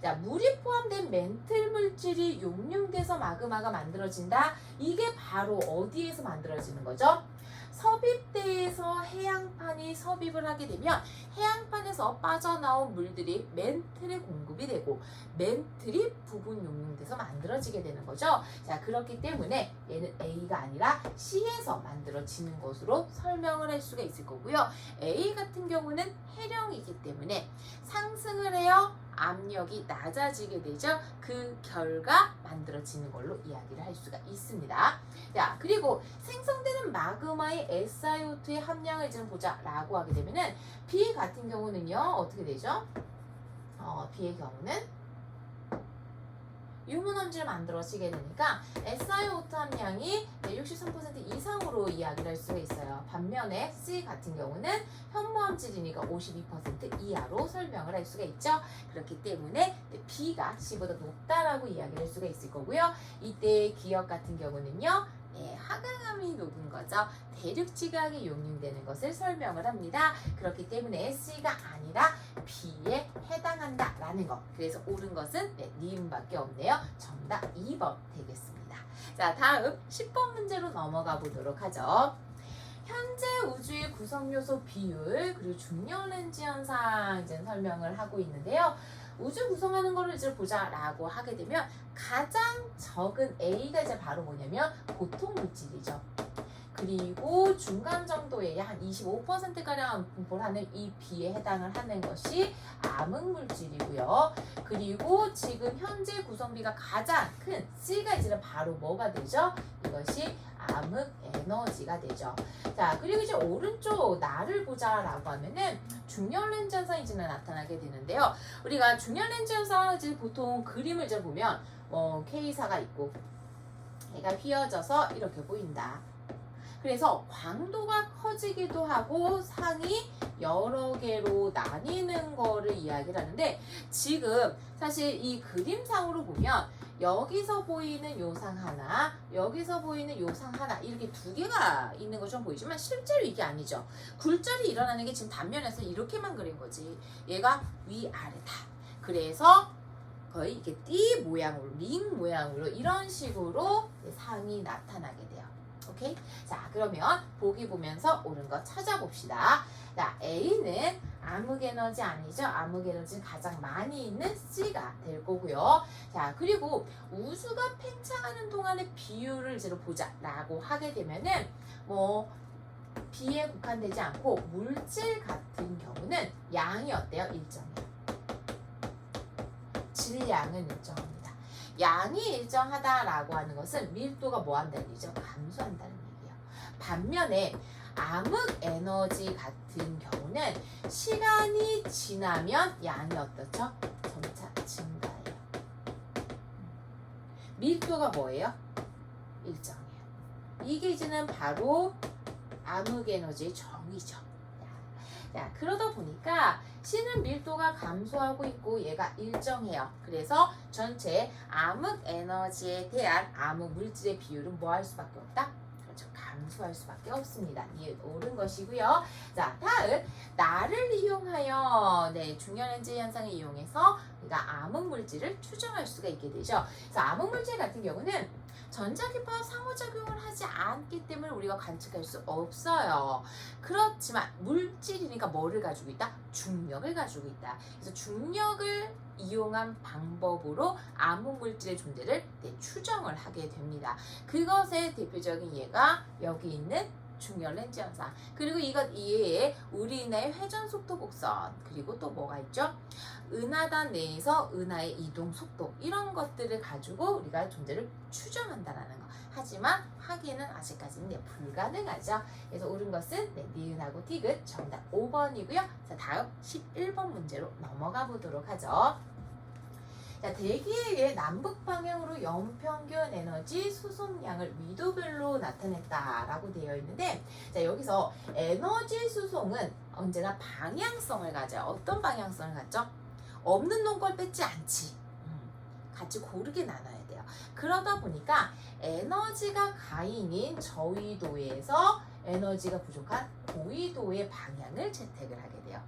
Speaker 1: 자, 물이 포함된 멘틀 물질이 용융돼서 마그마가 만들어진다. 이게 바로 어디에서 만들어지는 거죠? 섭입대에서 해양판이 섭입을 하게 되면 해양판에서 빠져나온 물들이 멘틀에 공급이 되고 멘틀이 부분 용융돼서 만들어지게 되는 거죠. 자, 그렇기 때문에 얘는 A가 아니라 C에서 만들어지는 것으로 설명을 할 수가 있을 거고요. A 같은 경우는 해령이기 때문에 상승을 해요. 압력이 낮아지게 되죠. 그 결과 만들어지는 걸로 이야기를 할 수가 있습니다. 자, 그리고 생성되는 마그마의 SiO2의 함량을 좀 보자 라고 하게 되면은 B 같은 경우는요 어떻게 되죠? B의 경우는 유문험지를 만들어지게 되니까 SiO2 함량이 63% 이상으로 이야기를 할 수가 있어요. 반면에 C 같은 경우는 현무암질이니까 52% 이하로 설명을 할 수가 있죠. 그렇기 때문에 B가 C보다 높다라고 이야기를 할 수가 있을 거고요. 이때 기억 같은 경우는요. 화강암이 녹은 거죠. 대륙지각이 용융되는 것을 설명을 합니다. 그렇기 때문에 C가 아니라 B에 해당한다라는 것. 그래서 옳은 것은 니은밖에 없네요. 정답 2번 되겠습니다. 자, 다음 10번 문제로 넘어가 보도록 하죠. 현재 우주의 구성요소 비율 그리고 중력 렌즈 현상 이제 설명을 하고 있는데요. 우주 구성하는 거를 이제 보자라고 하게 되면 가장 적은 A가 이제 바로 뭐냐면 고통 물질이죠. 그리고 중간 정도의 한 25%가량 분포를 하는 이 B에 해당을 하는 것이 암흑 물질이고요. 그리고 지금 현재 구성비가 가장 큰 C가 이제 바로 뭐가 되죠? 이것이 암흑 에너지가 되죠. 자, 그리고 이제 오른쪽 나를 보자라고 하면은 중력 렌즈 현상이 이제 나타나게 되는데요. 우리가 중력 렌즈 현상 이제 보통 그림을 이제 보면 K사가 있고 얘가 휘어져서 이렇게 보인다. 그래서 광도가 커지기도 하고 상이 여러 개로 나뉘는 거를 이야기를 하는데 지금 사실 이 그림상으로 보면 여기서 보이는 요상 하나, 여기서 보이는 요상 하나 이렇게 두 개가 있는 것처럼 보이지만 실제로 이게 아니죠. 굴절이 일어나는 게 지금 단면에서 이렇게만 그린 거지. 얘가 위아래다. 그래서 거의 이렇게 띠 모양으로, 링 모양으로 이런 식으로 상이 나타나게 돼요. 오케이? 자, 그러면 보기 보면서 옳은 거 찾아봅시다. 자, A는 암흑에너지 아니죠? 암흑에너지는 가장 많이 있는 C가 될 거고요. 자, 그리고 우주가 팽창하는 동안의 비율을 이제 보자라고 하게 되면은 B에 국한되지 않고 물질 같은 경우는 양이 어때요? 일정해요. 질량은 일정합니다. 양이 일정하다라고 하는 것은 밀도가 뭐 한다는 얘기죠? 감소한다는 얘기예요. 반면에 암흑 에너지 같은 경우는 시간이 지나면 양이 어떻죠? 점차 증가해요. 밀도가 뭐예요? 일정해요. 이게 이제는 바로 암흑 에너지의 정의죠. 자, 그러다 보니까 C는 밀도가 감소하고 있고 얘가 일정해요. 그래서 전체 암흑 에너지에 대한 암흑 물질의 비율은 뭐 할 수밖에 없다? 그렇죠. 감소할 수밖에 없습니다. 니은 옳은 것이고요. 자, 다음 나를 이용하여 중요렌즈 현상을 이용해서 우리가 암흑물질을 추정할 수가 있게 되죠. 그래서 암흑물질 같은 경우는 전자기파와 상호작용을 하지 않기 때문에 우리가 관측할 수 없어요. 그렇지만 물질이니까 뭐를 가지고 있다? 중력을 가지고 있다. 그래서 중력을 이용한 방법으로 암흑물질의 존재를 추정을 하게 됩니다. 그것의 대표적인 예가 여기 있는 중력 렌즈 현상. 그리고 이것 이외에 우리나의 회전 속도 곡선, 그리고 또 뭐가 있죠? 은하단 내에서 은하의 이동 속도, 이런 것들을 가지고 우리가 존재를 추정한다라는 거. 하지만 하기는 아직까지는 불가능하죠. 그래서 옳은 것은 니은하고 디귿 정답 5번이고요. 자, 다음 11번 문제로 넘어가 보도록 하죠. 자, 대기의 남북 방향으로 연평균 에너지 수송량을 위도별로 나타냈다라고 되어 있는데, 자, 여기서 에너지 수송은 언제나 방향성을 가져요. 어떤 방향성을 갖죠? 없는 놈 걸 뺏지 않지. 같이 고르게 나눠야 돼요. 그러다 보니까 에너지가 가인인 저위도에서 에너지가 부족한 고위도의 방향을 채택을 하게 돼요.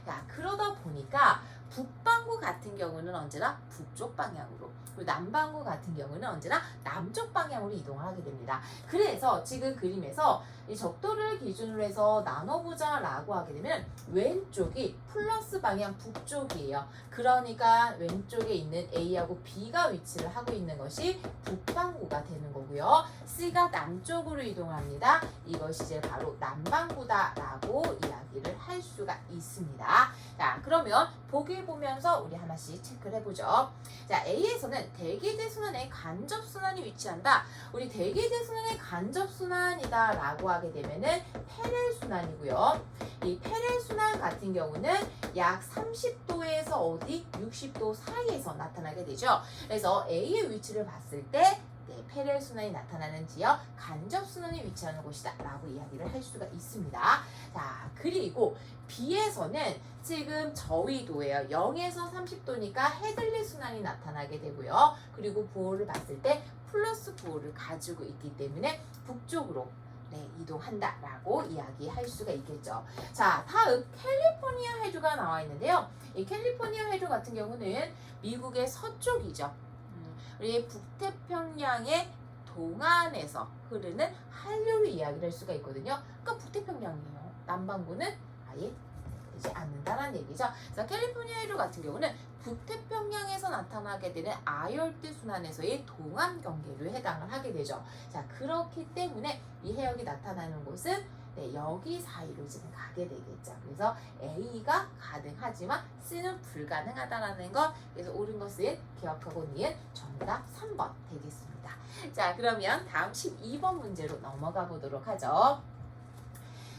Speaker 1: 자, 그러다 보니까 북반구 같은 경우는 언제나 북쪽 방향으로, 그리고 남반구 같은 경우는 언제나 남쪽 방향으로 이동을 하게 됩니다. 그래서 지금 그림에서 이 적도를 기준으로 해서 나눠보자 라고 하게 되면 왼쪽이 플러스 방향 북쪽이에요. 그러니까 왼쪽에 있는 A하고 B가 위치를 하고 있는 것이 북반구가 되는 거고요. C가 남쪽으로 이동합니다. 이것이 이제 바로 남반구다 라고 이야기를 할 수가 있습니다. 자, 그러면 보기 보면서 우리 하나씩 체크를 해보죠. 자, A에서는 대기대순환에 간접순환이 위치한다. 우리 대기대순환의 간접순환이다 라고 하게 되면은 페렐순환이고요. 이 페렐순환 같은 경우는 약 30도에서 어디 60도 사이에서 나타나게 되죠. 그래서 A의 위치를 봤을 때 페렐순환이 나타나는 지역, 간접순환이 위치하는 곳이다 라고 이야기를 할 수가 있습니다. 자, 그리고 B에서는 지금 저위도예요. 0에서 30도니까 헤들리 순환이 나타나게 되고요. 그리고 부호를 봤을 때 플러스 부호를 가지고 있기 때문에 북쪽으로 이동한다 라고 이야기할 수가 있겠죠. 자, 다음 캘리포니아 해주가 나와 있는데요. 이 캘리포니아 해주 같은 경우는 미국의 서쪽이죠. 우리 북태평양의 동안에서 흐르는 한류를 이야기를 할 수가 있거든요. 그러니까 북태평양이에요. 남반구는 아예 되지 않는다라는 얘기죠. 그래서 캘리포니아 해류 같은 경우는 북태평양에서 나타나게 되는 아열대 순환에서의 동안 경계를 해당을 하게 되죠. 자, 그렇기 때문에 이 해역이 나타나는 곳은 여기 사이로 지금 가게 되겠죠. 그래서 A가 가능하지만 C는 불가능하다라는 것. 그래서 옳은 것은 기억하고 니은 정답 3번 되겠습니다. 자, 그러면 다음 12번 문제로 넘어가 보도록 하죠.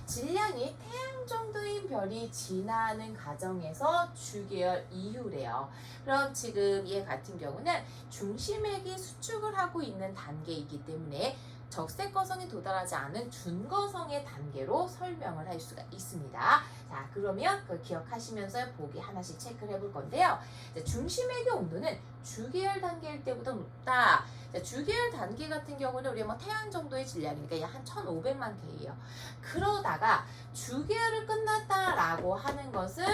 Speaker 1: 질량이 태양 정도인 별이 진화하는 과정에서 주계열 이후래요. 그럼 지금 얘 같은 경우는 중심액이 수축을 하고 있는 단계이기 때문에 적색거성이 도달하지 않은 준거성의 단계로 설명을 할 수가 있습니다. 자, 그러면 그걸 기억하시면서 보기 하나씩 체크를 해볼 건데요. 중심액의 온도는 주계열 단계일 때보다 높다. 자, 주계열 단계 같은 경우는 우리 태양 정도의 질량이니까 약 한 1500만 K예요. 그러다가 주계열을 끝났다라고 하는 것은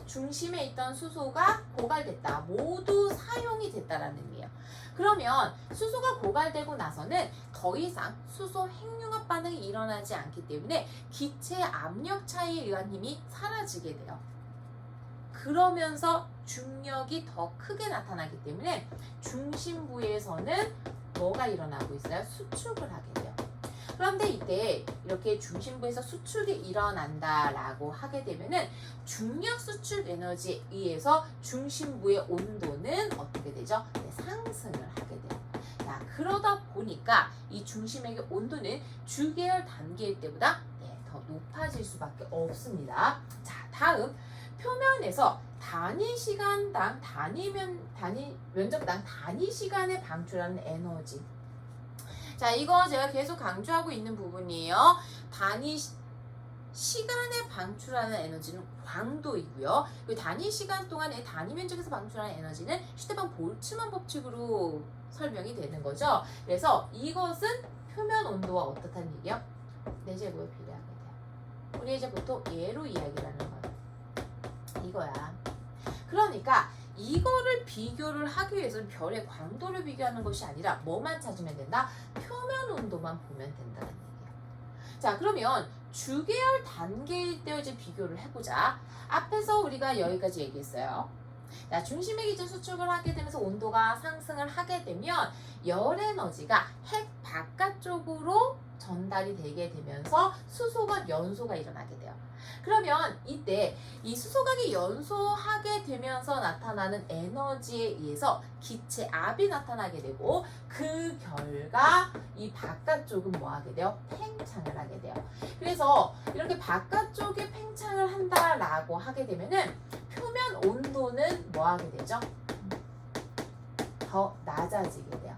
Speaker 1: 중심에 있던 수소가 고갈됐다. 모두 사용이 됐다라는 의미예요. 그러면 수소가 고갈되고 나서는 더 이상 수소 핵융합 반응이 일어나지 않기 때문에 기체 압력 차이에 의한 힘이 사라지게 돼요. 그러면서 중력이 더 크게 나타나기 때문에 중심부에서는 뭐가 일어나고 있어요? 수축을 하게 돼요. 그런데 이때 이렇게 중심부에서 수축이 일어난다라고 하게 되면은 중력 수축 에너지에 의해서 중심부의 온도는 어떻게 되죠? 상승을 하게 돼요. 자, 그러다 보니까 이 중심액의 온도는 주계열 단계일 때보다 더 높아질 수밖에 없습니다. 자, 다음 표면에서 단위 시간당 단위 면적당 단위 시간에 방출하는 에너지. 자, 이거 제가 계속 강조하고 있는 부분이에요. 단위 시간에 방출하는 에너지는 광도이고요. 그 단위 시간 동안에 단위 면적에서 방출하는 에너지는 슈테반 볼츠만 법칙으로 설명이 되는 거죠. 그래서 이것은 표면 온도와 어떻다는 얘기요? 내제곱에 비례하게 돼요. 우리 이제 보통 얘로 이야기를 하는 거예요. 이거야. 그러니까 이거를 비교를 하기 위해서는 별의 광도를 비교하는 것이 아니라 뭐만 찾으면 된다? 표면 온도만 보면 된다는 얘기예요. 자, 그러면 주계열 단계일 때 이제 비교를 해보자. 앞에서 우리가 여기까지 얘기했어요. 자, 중심의 기준 수축을 하게 되면서 온도가 상승을 하게 되면 열 에너지가 핵 바깥쪽으로 전달이 되게 되면서 수소각 연소가 일어나게 돼요. 그러면 이때 이 수소각이 연소하게 되면서 나타나는 에너지에 의해서 기체압이 나타나게 되고 그 결과 이 바깥쪽은 뭐 하게 돼요? 팽창을 하게 돼요. 그래서 이렇게 바깥쪽에 팽창을 한다라고 하게 되면은 표면 온도는 뭐 하게 되죠? 더 낮아지게 돼요.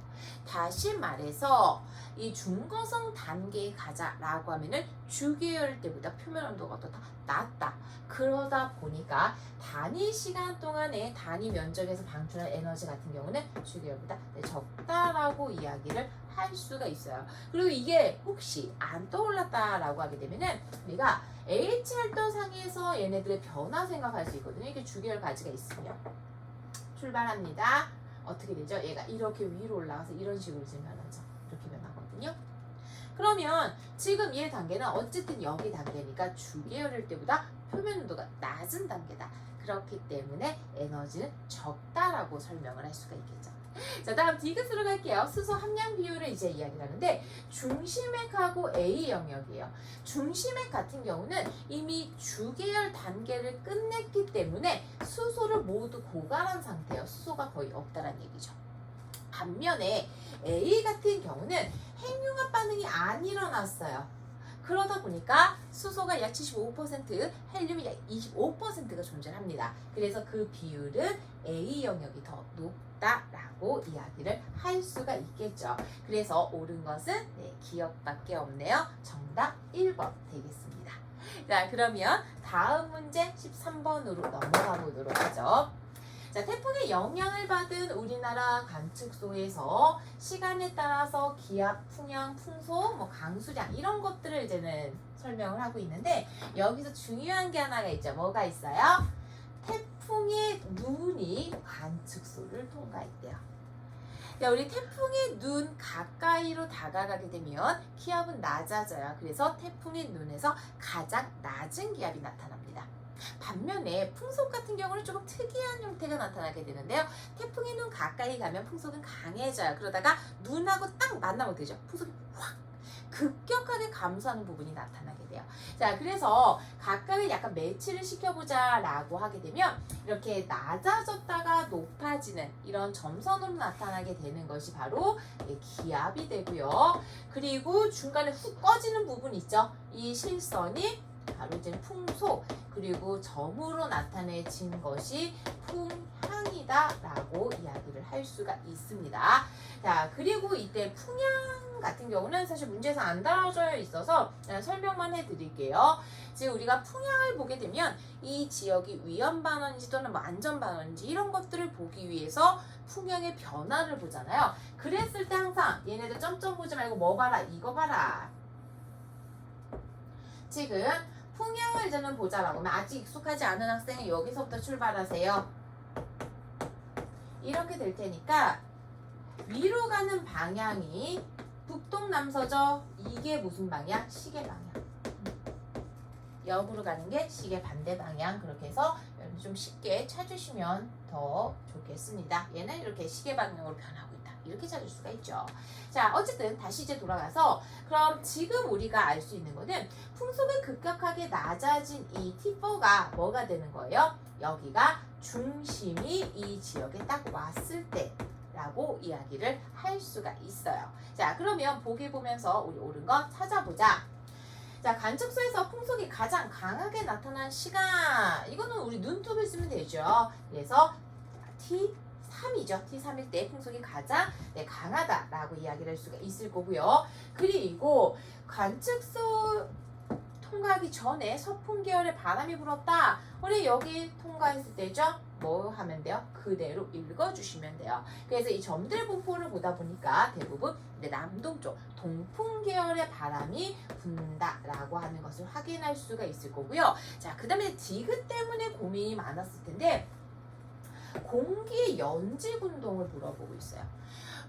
Speaker 1: 다시 말해서 이 중거성 단계에 가자라고 하면은 주계열 때보다 표면 온도가 더 낮다. 그러다 보니까 단위 시간 동안에 단위 면적에서 방출한 에너지 같은 경우는 주계열보다 적다라고 이야기를 할 수가 있어요. 그리고 이게 혹시 안 떠올랐다라고 하게 되면은 우리가 H활도상에서 얘네들의 변화 생각할 수 있거든요. 이게 주계열 가지가 있으면 출발합니다. 어떻게 되죠? 얘가 이렇게 위로 올라가서 이런 식으로 지금 변하죠. 이렇게 변하거든요. 그러면 지금 얘 단계는 어쨌든 여기 단계니까 주계열일 때보다 표면 온도가 낮은 단계다. 그렇기 때문에 에너지는 적다라고 설명을 할 수가 있겠죠. 자, 다음 디귿으로 갈게요. 수소 함량 비율을 이제 이야기를 하는데 중심핵하고 A 영역이에요. 중심핵 같은 경우는 이미 주계열 단계를 끝냈기 때문에 수소를 모두 고갈한 상태예요. 수소가 거의 없다라는 얘기죠. 반면에 A 같은 경우는 핵융합 반응이 안 일어났어요. 그러다 보니까 수소가 약 75%, 헬륨이 약 25%가 존재합니다. 그래서 그 비율은 A 영역이 더 높다라고 이야기를 할 수가 있겠죠. 그래서 옳은 것은 기억밖에 없네요. 정답 1번 되겠습니다. 자, 그러면 다음 문제 13번으로 넘어가 보도록 하죠. 자, 태풍의 영향을 받은 우리나라 관측소에서 시간에 따라서 기압, 풍향, 풍속, 강수량 이런 것들을 이제는 설명을 하고 있는데 여기서 중요한 게 하나가 있죠. 뭐가 있어요? 태풍의 눈이 관측소를 통과했대요. 자, 우리 태풍의 눈 가까이로 다가가게 되면 기압은 낮아져요. 그래서 태풍의 눈에서 가장 낮은 기압이 나타납니다. 반면에 풍속 같은 경우는 조금 특이한 형태가 나타나게 되는데요. 태풍의 눈 가까이 가면 풍속은 강해져요. 그러다가 눈하고 딱 만나면 되죠. 풍속이 확 급격하게 감소하는 부분이 나타나게 돼요. 자, 그래서 각각을 약간 매치를 시켜보자 라고 하게 되면 이렇게 낮아졌다가 높아지는 이런 점선으로 나타나게 되는 것이 바로 기압이 되고요. 그리고 중간에 훅 꺼지는 부분 있죠. 이 실선이 바로 이제 풍속, 그리고 점으로 나타내진 것이 풍향이다라고 이야기를 할 수가 있습니다. 자, 그리고 이때 풍향 같은 경우는 사실 문제에서 안 다뤄져 있어서 설명만 해드릴게요. 지금 우리가 풍향을 보게 되면 이 지역이 위험 반원인지 또는 안전 반원인지 이런 것들을 보기 위해서 풍향의 변화를 보잖아요. 그랬을 때 항상 얘네들 점점 보지 말고 뭐 봐라, 이거 봐라. 지금 풍향을 저는 보자라고 하면 아직 익숙하지 않은 학생은 여기서부터 출발하세요. 이렇게 될 테니까 위로 가는 방향이 북동남서죠. 이게 무슨 방향? 시계 방향. 역으로 가는 게 시계 반대 방향. 그렇게 해서 여러분 좀 쉽게 찾으시면 더 좋겠습니다. 얘는 이렇게 시계 방향으로 변하고 있다. 이렇게 찾을 수가 있죠. 자, 어쨌든 다시 이제 돌아가서 그럼 지금 우리가 알 수 있는 거는 풍속이 급격하게 낮아진 이 T4가 뭐가 되는 거예요? 여기가 중심이 이 지역에 딱 왔을 때 라고 이야기를 할 수가 있어요. 자, 그러면 보기 보면서 우리 옳은 거 찾아보자. 자, 관측소에서 풍속이 가장 강하게 나타난 시간, 이거는 우리 눈톱을 쓰면 되죠. 그래서 T3이죠. T3일 때 풍속이 가장 강하다라고 이야기를 할 수가 있을 거고요. 그리고 관측소 통과하기 전에 서풍 계열의 바람이 불었다. 우리 여기 통과했을 때죠. 뭐 하면 돼요? 그대로 읽어주시면 돼요. 그래서 이 점들 분포를 보다 보니까 대부분 남동쪽 동풍 계열의 바람이 분다라고 하는 것을 확인할 수가 있을 거고요. 자, 그 다음에 디귿 때문에 고민이 많았을 텐데 공기의 연직 운동을 물어보고 있어요.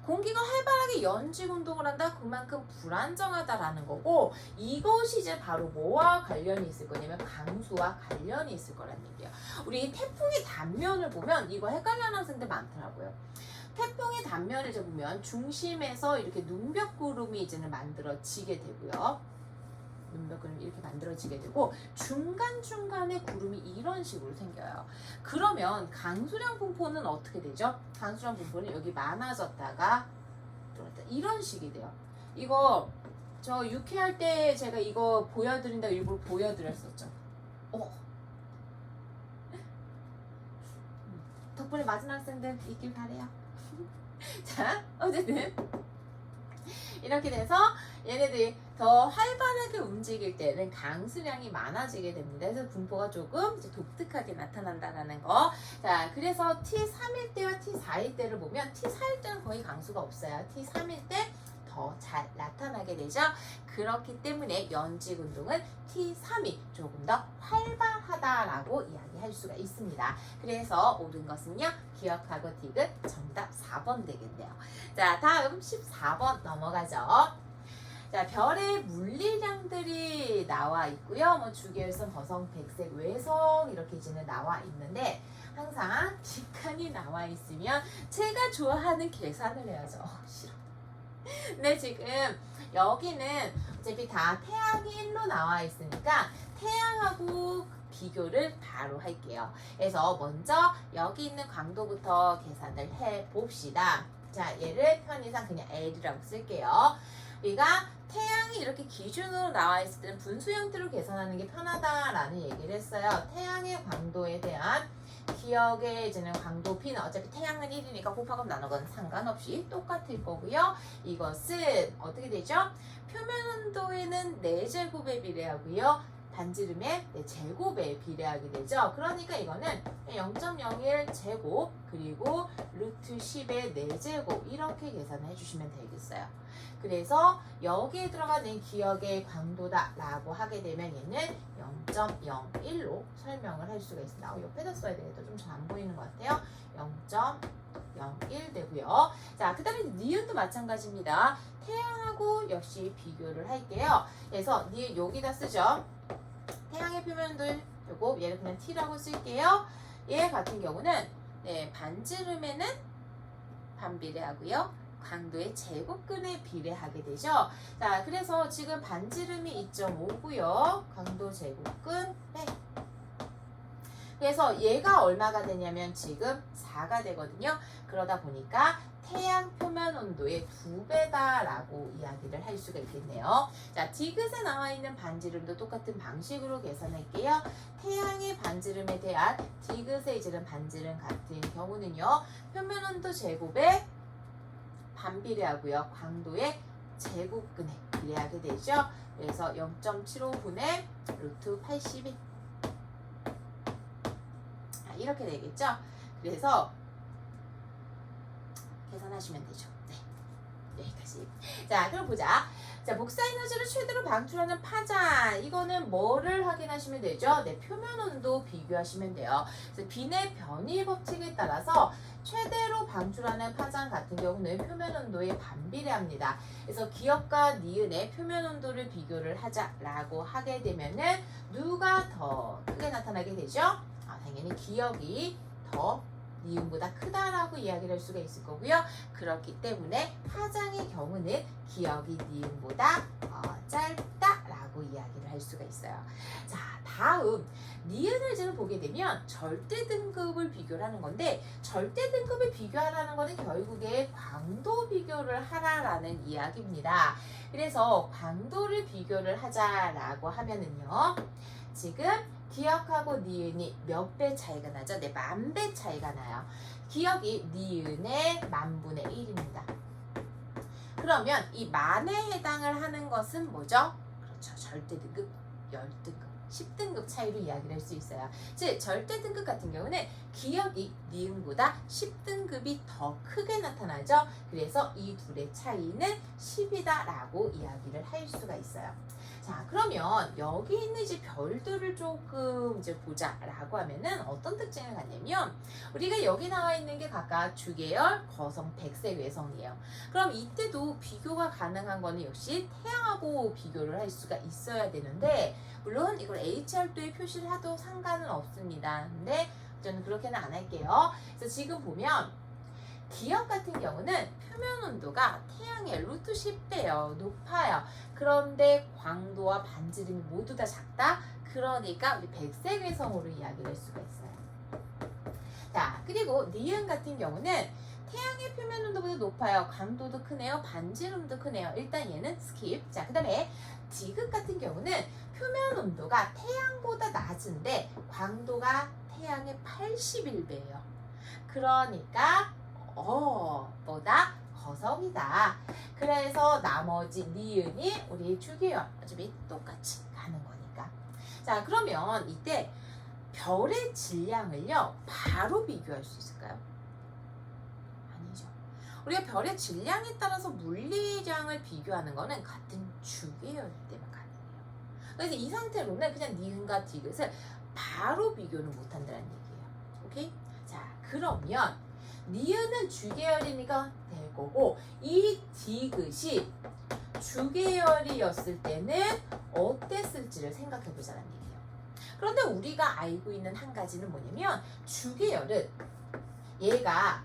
Speaker 1: 공기가 활발하게 연직 운동을 한다? 그만큼 불안정하다라는 거고, 이것이 이제 바로 뭐와 관련이 있을 거냐면 강수와 관련이 있을 거라는 얘기예요. 우리 태풍의 단면을 보면 이거 헷갈려하는 학생들 많더라고요. 태풍의 단면을 이제 보면 중심에서 이렇게 눈벽구름이 이제는 만들어지게 되고요. 눈벽구름이 이렇게 만들어지게 되고 중간중간에 구름이 이런 식으로 생겨요. 그러면 강수량 분포는 어떻게 되죠? 강수량 분포는 여기 많아졌다가 이런 식이 돼요. 이거 저 육회할 때 제가 이거 보여드린다고 일부러 보여드렸었죠. 덕분에 맞은 학생들 있길 바래요. 자, 어쨌든 이렇게 돼서 얘네들이 더 활발하게 움직일 때는 강수량이 많아지게 됩니다. 그래서 분포가 조금 이제 독특하게 나타난다는 거. 자, 그래서 T3일 때와 T4일 때를 보면 T4일 때는 거의 강수가 없어요. T3일 때 더 잘 나타나게 되죠. 그렇기 때문에 연직 운동은 T3이 조금 더 활발하다라고 이야기할 수가 있습니다. 그래서 옳은 것은요, 기억하고 디귿 정답 4번 되겠네요. 자, 다음 14번 넘어가죠. 자, 별의 물리량들이 나와 있고요. 뭐 주계열선, 거성, 백색, 외성 이렇게 이제는 나와 있는데 항상 직관이 나와 있으면 제가 좋아하는 계산을 해야죠. 싫어. 근데 지금 여기는 어차피 다 태양이 1로 나와 있으니까 태양하고 비교를 바로 할게요. 그래서 먼저 여기 있는 광도부터 계산을 해 봅시다. 자, 얘를 편의상 그냥 L이라고 쓸게요. 우리가 태양이 이렇게 기준으로 나와 있을 때는 분수 형태로 계산하는 게 편하다라는 얘기를 했어요. 태양의 광도에 대한 기억의 이제는 광도 P는 어차피 태양은 1이니까 곱하고 나누건 상관없이 똑같을 거고요. 이것은 어떻게 되죠? 표면 온도에는 4제곱에 비례하고요. 반지름의 4제곱에 비례하게 되죠. 그러니까 이거는 0.01 제곱 그리고 루트 10의 4제곱 이렇게 계산을 해주시면 되겠어요. 그래서 여기에 들어가는 기억의 광도다 라고 하게 되면 얘는 0.01로 설명을 할 수가 있습니다. 옆에다 써야 되겠다. 좀 잘 안 보이는 것 같아요. 0.01 되고요. 자, 그 다음에 니은도 마찬가지입니다. 태양하고 역시 비교를 할게요. 그래서 니은 여기다 쓰죠. 태양의 표면들 요거 얘를 그냥 T라고 쓸게요. 얘 같은 경우는 반지름에는 반비례하고요. 강도의 제곱근에 비례하게 되죠. 자, 그래서 지금 반지름이 2.5고요. 강도 제곱근 그래서 얘가 얼마가 되냐면 지금 4가 되거든요. 그러다 보니까 태양 표면 온도의 2배다라고 이야기를 할 수가 있겠네요. 자, 디귿에 나와 있는 반지름도 똑같은 방식으로 계산할게요. 태양의 반지름에 대한 디귿의 이제는 반지름 같은 경우는요. 표면 온도 제곱에 반비례하고요. 광도의 제곱근에 비례하게 되죠. 그래서 0.75분의 루트 81 이렇게 되겠죠. 그래서 계산하시면 되죠. 네, 여기까지. 자, 그럼 보자. 자, 복사 에너지를 최대로 방출하는 파장. 이거는 뭐를 확인하시면 되죠? 네, 표면 온도 비교하시면 돼요. 그래서 빈의 변이 법칙에 따라서 최대로 방출하는 파장 같은 경우는 표면 온도에 반비례합니다. 그래서 기억과 니은의 표면 온도를 비교를 하자라고 하게 되면은 누가 더 크게 나타나게 되죠? 당연히 기억이 더 니은보다 크다라고 이야기를 할 수가 있을 거고요. 그렇기 때문에 파장의 경우는 기억이 니은보다 짧다라고 이야기를 할 수가 있어요. 자, 다음 니은을 지금 보게 되면 절대 등급을 비교를 하는 건데 절대 등급을 비교하라는 거는 결국에 광도 비교를 하라라는 이야기입니다. 그래서 광도를 비교를 하자라고 하면은요. 지금 기억하고 니은이 몇 배 차이가 나죠? 네, 10,000배 차이가 나요. 기억이 니은의 10,000분의 1입니다. 그러면 이 만에 해당을 하는 것은 뭐죠? 그렇죠. 절대 등급, 열등급. 10등급 차이로 이야기를 할 수 있어요. 즉 절대 등급 같은 경우는 기억이 니은보다 10등급이 더 크게 나타나죠. 그래서 이 둘의 차이는 10이다 라고 이야기를 할 수가 있어요. 자, 그러면 여기 있는 이제 별들을 조금 이제 보자라고 하면은 어떤 특징을 갖냐면 우리가 여기 나와 있는 게 각각 주계열, 거성, 백색, 외성이에요. 그럼 이때도 비교가 가능한 거는 역시 태양하고 비교를 할 수가 있어야 되는데 물론 이걸 H열도에 표시를 해도 상관은 없습니다. 근데 저는 그렇게는 안 할게요. 그래서 지금 보면 기억 같은 경우는 표면 온도가 태양의 루트 10배요. 높아요. 그런데 광도와 반지름이 모두 다 작다. 그러니까 우리 백색 외성으로 이야기를 할 수가 있어요. 자, 그리고 니은 같은 경우는 태양의 표면 온도보다 높아요. 광도도 크네요. 반지름도 크네요. 일단 얘는 스킵. 자, 그 다음에 디귿 같은 경우는 표면 온도가 태양보다 낮은데 광도가 태양의 81배예요. 그러니까 보다 거성이다. 그래서 나머지 니은이 우리 주계열 어차피 똑같이 가는 거니까. 자, 그러면 이때 별의 질량을요 바로 비교할 수 있을까요? 아니죠. 우리가 별의 질량에 따라서 물리량을 비교하는 거는 같은 주계열일 때만 가능해요. 그래서 이 상태로는 그냥 니은과 디귿을 바로 비교는 못한다는 얘기예요. 오케이? 자, 그러면 니은은 주계열이니까 될 거고 이 디귿이 주계열이었을 때는 어땠을지를 생각해 보자는 얘기예요. 그런데 우리가 알고 있는 한 가지는 뭐냐면 주계열은 얘가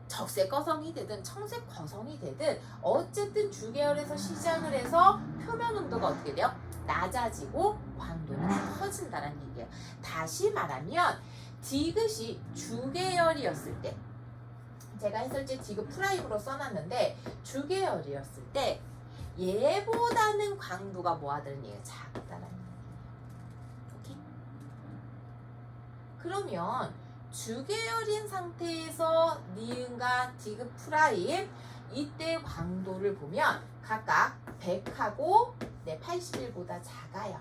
Speaker 1: 적색 거성이 되든 청색 거성이 되든 어쨌든 주계열에서 시작을 해서 표면 온도가 어떻게 돼요? 낮아지고 광도는 커진다는 얘기예요. 다시 말하면 디귿이 주계열이었을 때 제가 해설지 디귿 프라임으로 써놨는데 주계열이었을 때 얘보다는 광도가 뭐하다는 얘기예요? 작다라는 얘기예요. 오케이? 그러면 주계열인 상태에서 니은과 디귿 프라임 이때 광도를 보면 각각 100하고 81보다 작아요.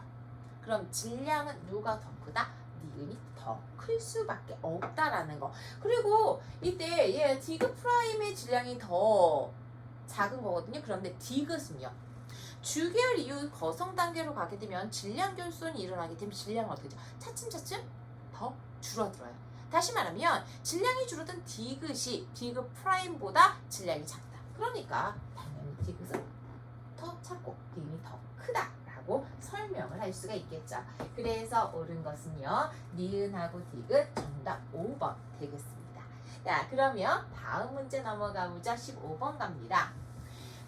Speaker 1: 그럼 질량은 누가 더 크다? 니은이 더 클 수밖에 없다라는 거. 그리고 이때 얘 디귿 프라임의 질량이 더 작은 거거든요. 그런데 디귿은요. 주계열 이후 거성 단계로 가게 되면 질량 결손이 일어나게 되면 질량은 어떻게 되죠? 차츰차츰 더 줄어들어요. 다시 말하면 질량이 줄어든 디귿이 디귿 프라임보다 질량이 작다. 그러니까 당연히 디귿은 더 작고 니은이 더 크다. 설명을 할 수가 있겠죠. 그래서 옳은 것은요. 니은하고 디귿 정답 5번 되겠습니다. 자, 그러면 다음 문제 넘어가 보자. 15번 갑니다.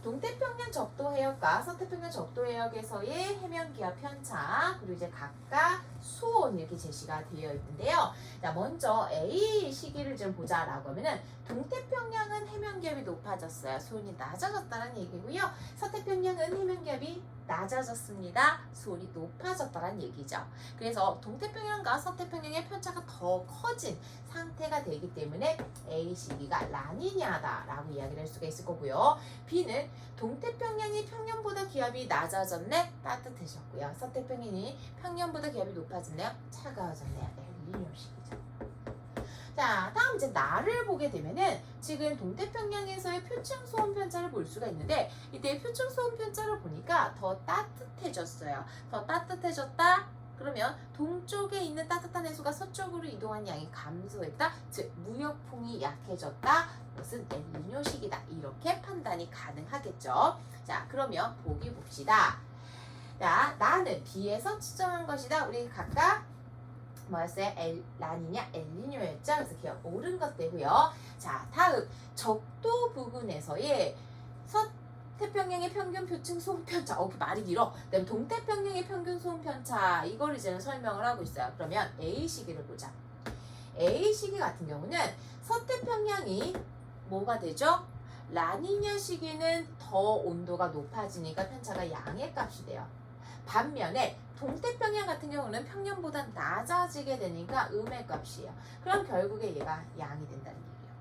Speaker 1: 동태평양 적도해역과 서태평양 적도해역에서의 해면기와 편차 그리고 이제 각각 수온 이렇게 제시가 되어 있는데요. 자, 먼저 A 시기를 좀 보자라고 하면은 동태평양은 해면기압이 높아졌어요. 수온이 낮아졌다는 얘기고요. 서태평양은 해면기압이 낮아졌습니다. 수온이 높아졌다는 얘기죠. 그래서 동태평양과 서태평양의 편차가 더 커진 상태가 되기 때문에 A 시기가 라니냐다라고 이야기를 할 수가 있을 거고요. B는 동태평양이 평년보다 기압이 낮아졌네, 따뜻해졌고요. 서태평양이 평년보다 기압이 높아졌네요, 차가워졌네요. 엘니뇨 시기죠. 자, 다음 이제 날을 보게 되면은 지금 동태평양에서의 표층 소음 편차를 볼 수가 있는데 이때 표층 소음 편차를 보니까 더 따뜻해졌어요. 더 따뜻해졌다. 그러면 동쪽에 있는 따뜻한 해수가 서쪽으로 이동한 양이 감소했다. 즉 무역풍이 약해졌다. 이것은 엘니뇨 시기다. 이렇게 판단이 가능하겠죠. 자, 그러면 보기 봅시다. 자, 나는 B에서 측정한 것이다. 우리 각각 뭐였어요? 라니냐, 엘니뇨였죠? 그래서 기억 옳은 것 되고요. 자, 다음 적도 부근에서의 서태평양의 평균 표층 소음 편차. 그 말이 길어. 그다음에 동태평양의 평균 소음 편차. 이걸 이제 설명을 하고 있어요. 그러면 A 시기를 보자. A 시기 같은 경우는 서태평양이 뭐가 되죠? 라니냐 시기는 더 온도가 높아지니까 편차가 양의 값이 돼요. 반면에 동태평양 같은 경우는 평년보다 낮아지게 되니까 음의 값이에요. 그럼 결국에 얘가 양이 된다는 얘기예요.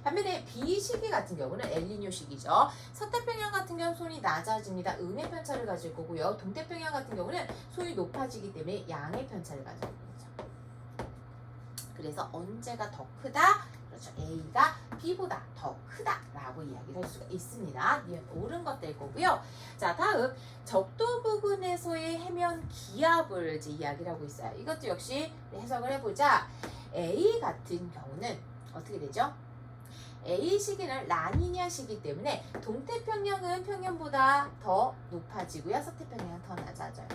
Speaker 1: 반면에 B 시기 같은 경우는 엘니뇨 시기죠. 서태평양 같은 경우는 손이 낮아집니다. 음의 편차를 가질 거고요. 동태평양 같은 경우는 손이 높아지기 때문에 양의 편차를 가질 거죠. 그래서 언제가 더 크다? 그렇죠. A가 B보다 더 크다라고 이야기를 할 수가 있습니다. 니은 옳은 것 될 거고요. 자, 다음 적도 부근에서의 해면 기압을 이제 이야기를 하고 있어요. 이것도 역시 해석을 해보자. A 같은 경우는 어떻게 되죠? A 시기는 라니냐 시기 때문에 동태평양은 평년보다 더 높아지고요. 서태평양은 더 낮아져요.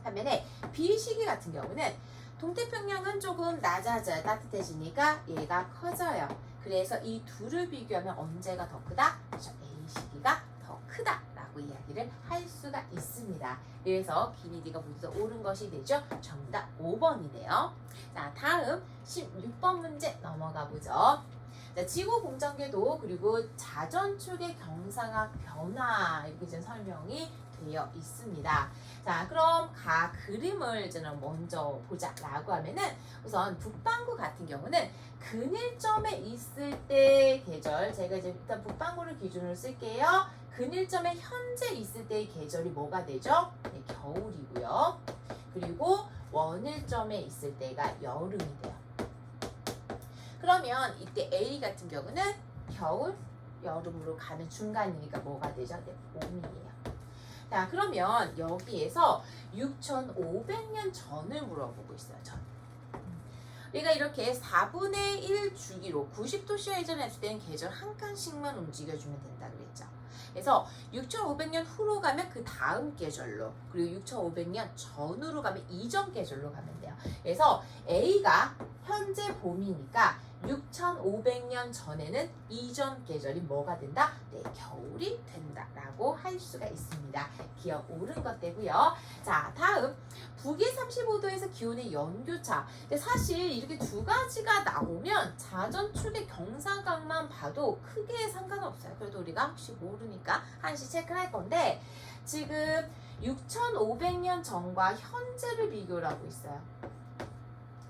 Speaker 1: 반면에 B 시기 같은 경우는 동태평양은 조금 낮아져요. 따뜻해지니까 얘가 커져요. 그래서 이 둘을 비교하면 언제가 더 크다? 그렇죠. A 시기가 더 크다라고 이야기를 할 수가 있습니다. 그래서 기니디가 모두 옳은 것이 되죠. 정답 5번이네요. 자, 다음 16번 문제 넘어가 보죠. 자, 지구 공전궤도 그리고 자전축의 경사각 변화 이렇게 좀 설명이 되어 있습니다. 자, 그럼 그림을 저는 먼저 보자라고 하면은 우선 북반구 같은 경우는 근일점에 있을 때 계절, 제가 이제 일단 북반구를 기준으로 쓸게요. 근일점에 현재 있을 때의 계절이 뭐가 되죠? 네, 겨울이고요. 그리고 원일점에 있을 때가 여름이 돼요. 그러면 이때 A 같은 경우는 겨울, 여름으로 가는 중간이니까 뭐가 되죠? 네, 봄이에요. 자, 그러면 여기에서 6,500년 전을 물어보고 있어요. 전. 우리가 이렇게 4분의 1 주기로 90도 시회전을 했을 때는 계절 한 칸씩만 움직여주면 된다 그랬죠. 그래서 6,500년 후로 가면 그 다음 계절로, 그리고 6,500년 전으로 가면 이전 계절로 가면 돼요. 그래서 A가 현재 봄이니까 6,500년 전에는 이전 계절이 뭐가 된다? 네, 겨울이 된다라고 할 수가 있습니다. 기억 옳은 것 되고요. 자, 다음 북위 35도에서 기온의 연교차. 근데 사실 이렇게 두 가지가 나오면 자전축의 경사각만 봐도 크게 상관없어요. 그래도 우리가 혹시 모르니까 한시 체크를 할 건데 지금 6,500년 전과 현재를 비교를 하고 있어요.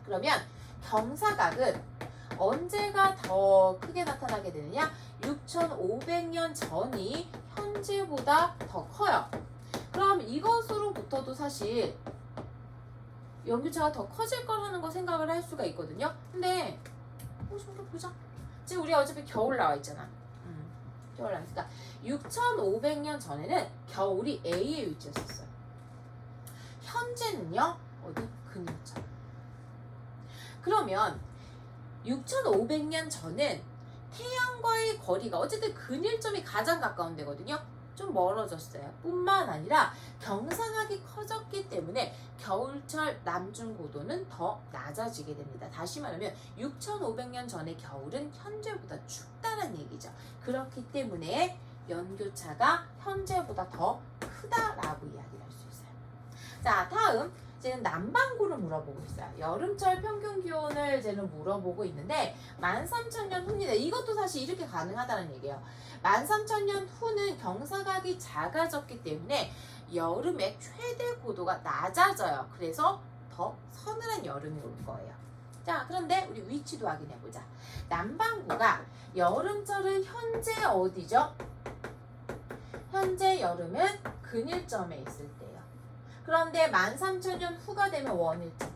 Speaker 1: 그러면 경사각은 언제가 더 크게 나타나게 되느냐? 6,500년 전이 현재보다 더 커요. 그럼 이것으로부터도 사실 연교차가 더 커질 거라는 거 생각을 할 수가 있거든요. 근데 좀 보자. 지금 우리 어차피 겨울 나와 있잖아. 겨울 나와 있으니까 6,500년 전에는 겨울이 A에 위치했었어요. 현재는요. 어디? 근일점. 그러면 6,500년 전은 태양과의 거리가 어쨌든 근일점이 가장 가까운 데거든요. 좀 멀어졌어요. 뿐만 아니라 경사각이 커졌기 때문에 겨울철 남중 고도는 더 낮아지게 됩니다. 다시 말하면 6,500년 전의 겨울은 현재보다 춥다는 얘기죠. 그렇기 때문에 연교차가 현재보다 더 크다라고 이야기를 할 수 있어요. 자, 다음 이제는 남반구를 물어보고 있어요. 여름철 평균 기온을 이제는 물어보고 있는데 13,000년 후입니다. 이것도 사실 이렇게 가능하다는 얘기예요. 13,000년 후는 경사각이 작아졌기 때문에 여름의 최대 고도가 낮아져요. 그래서 더 서늘한 여름이 올 거예요. 자, 그런데 우리 위치도 확인해보자. 남반구가 여름철은 현재 어디죠? 현재 여름은 근일점에 있을 때예요. 그런데 13,000년 후가 되면 원일점.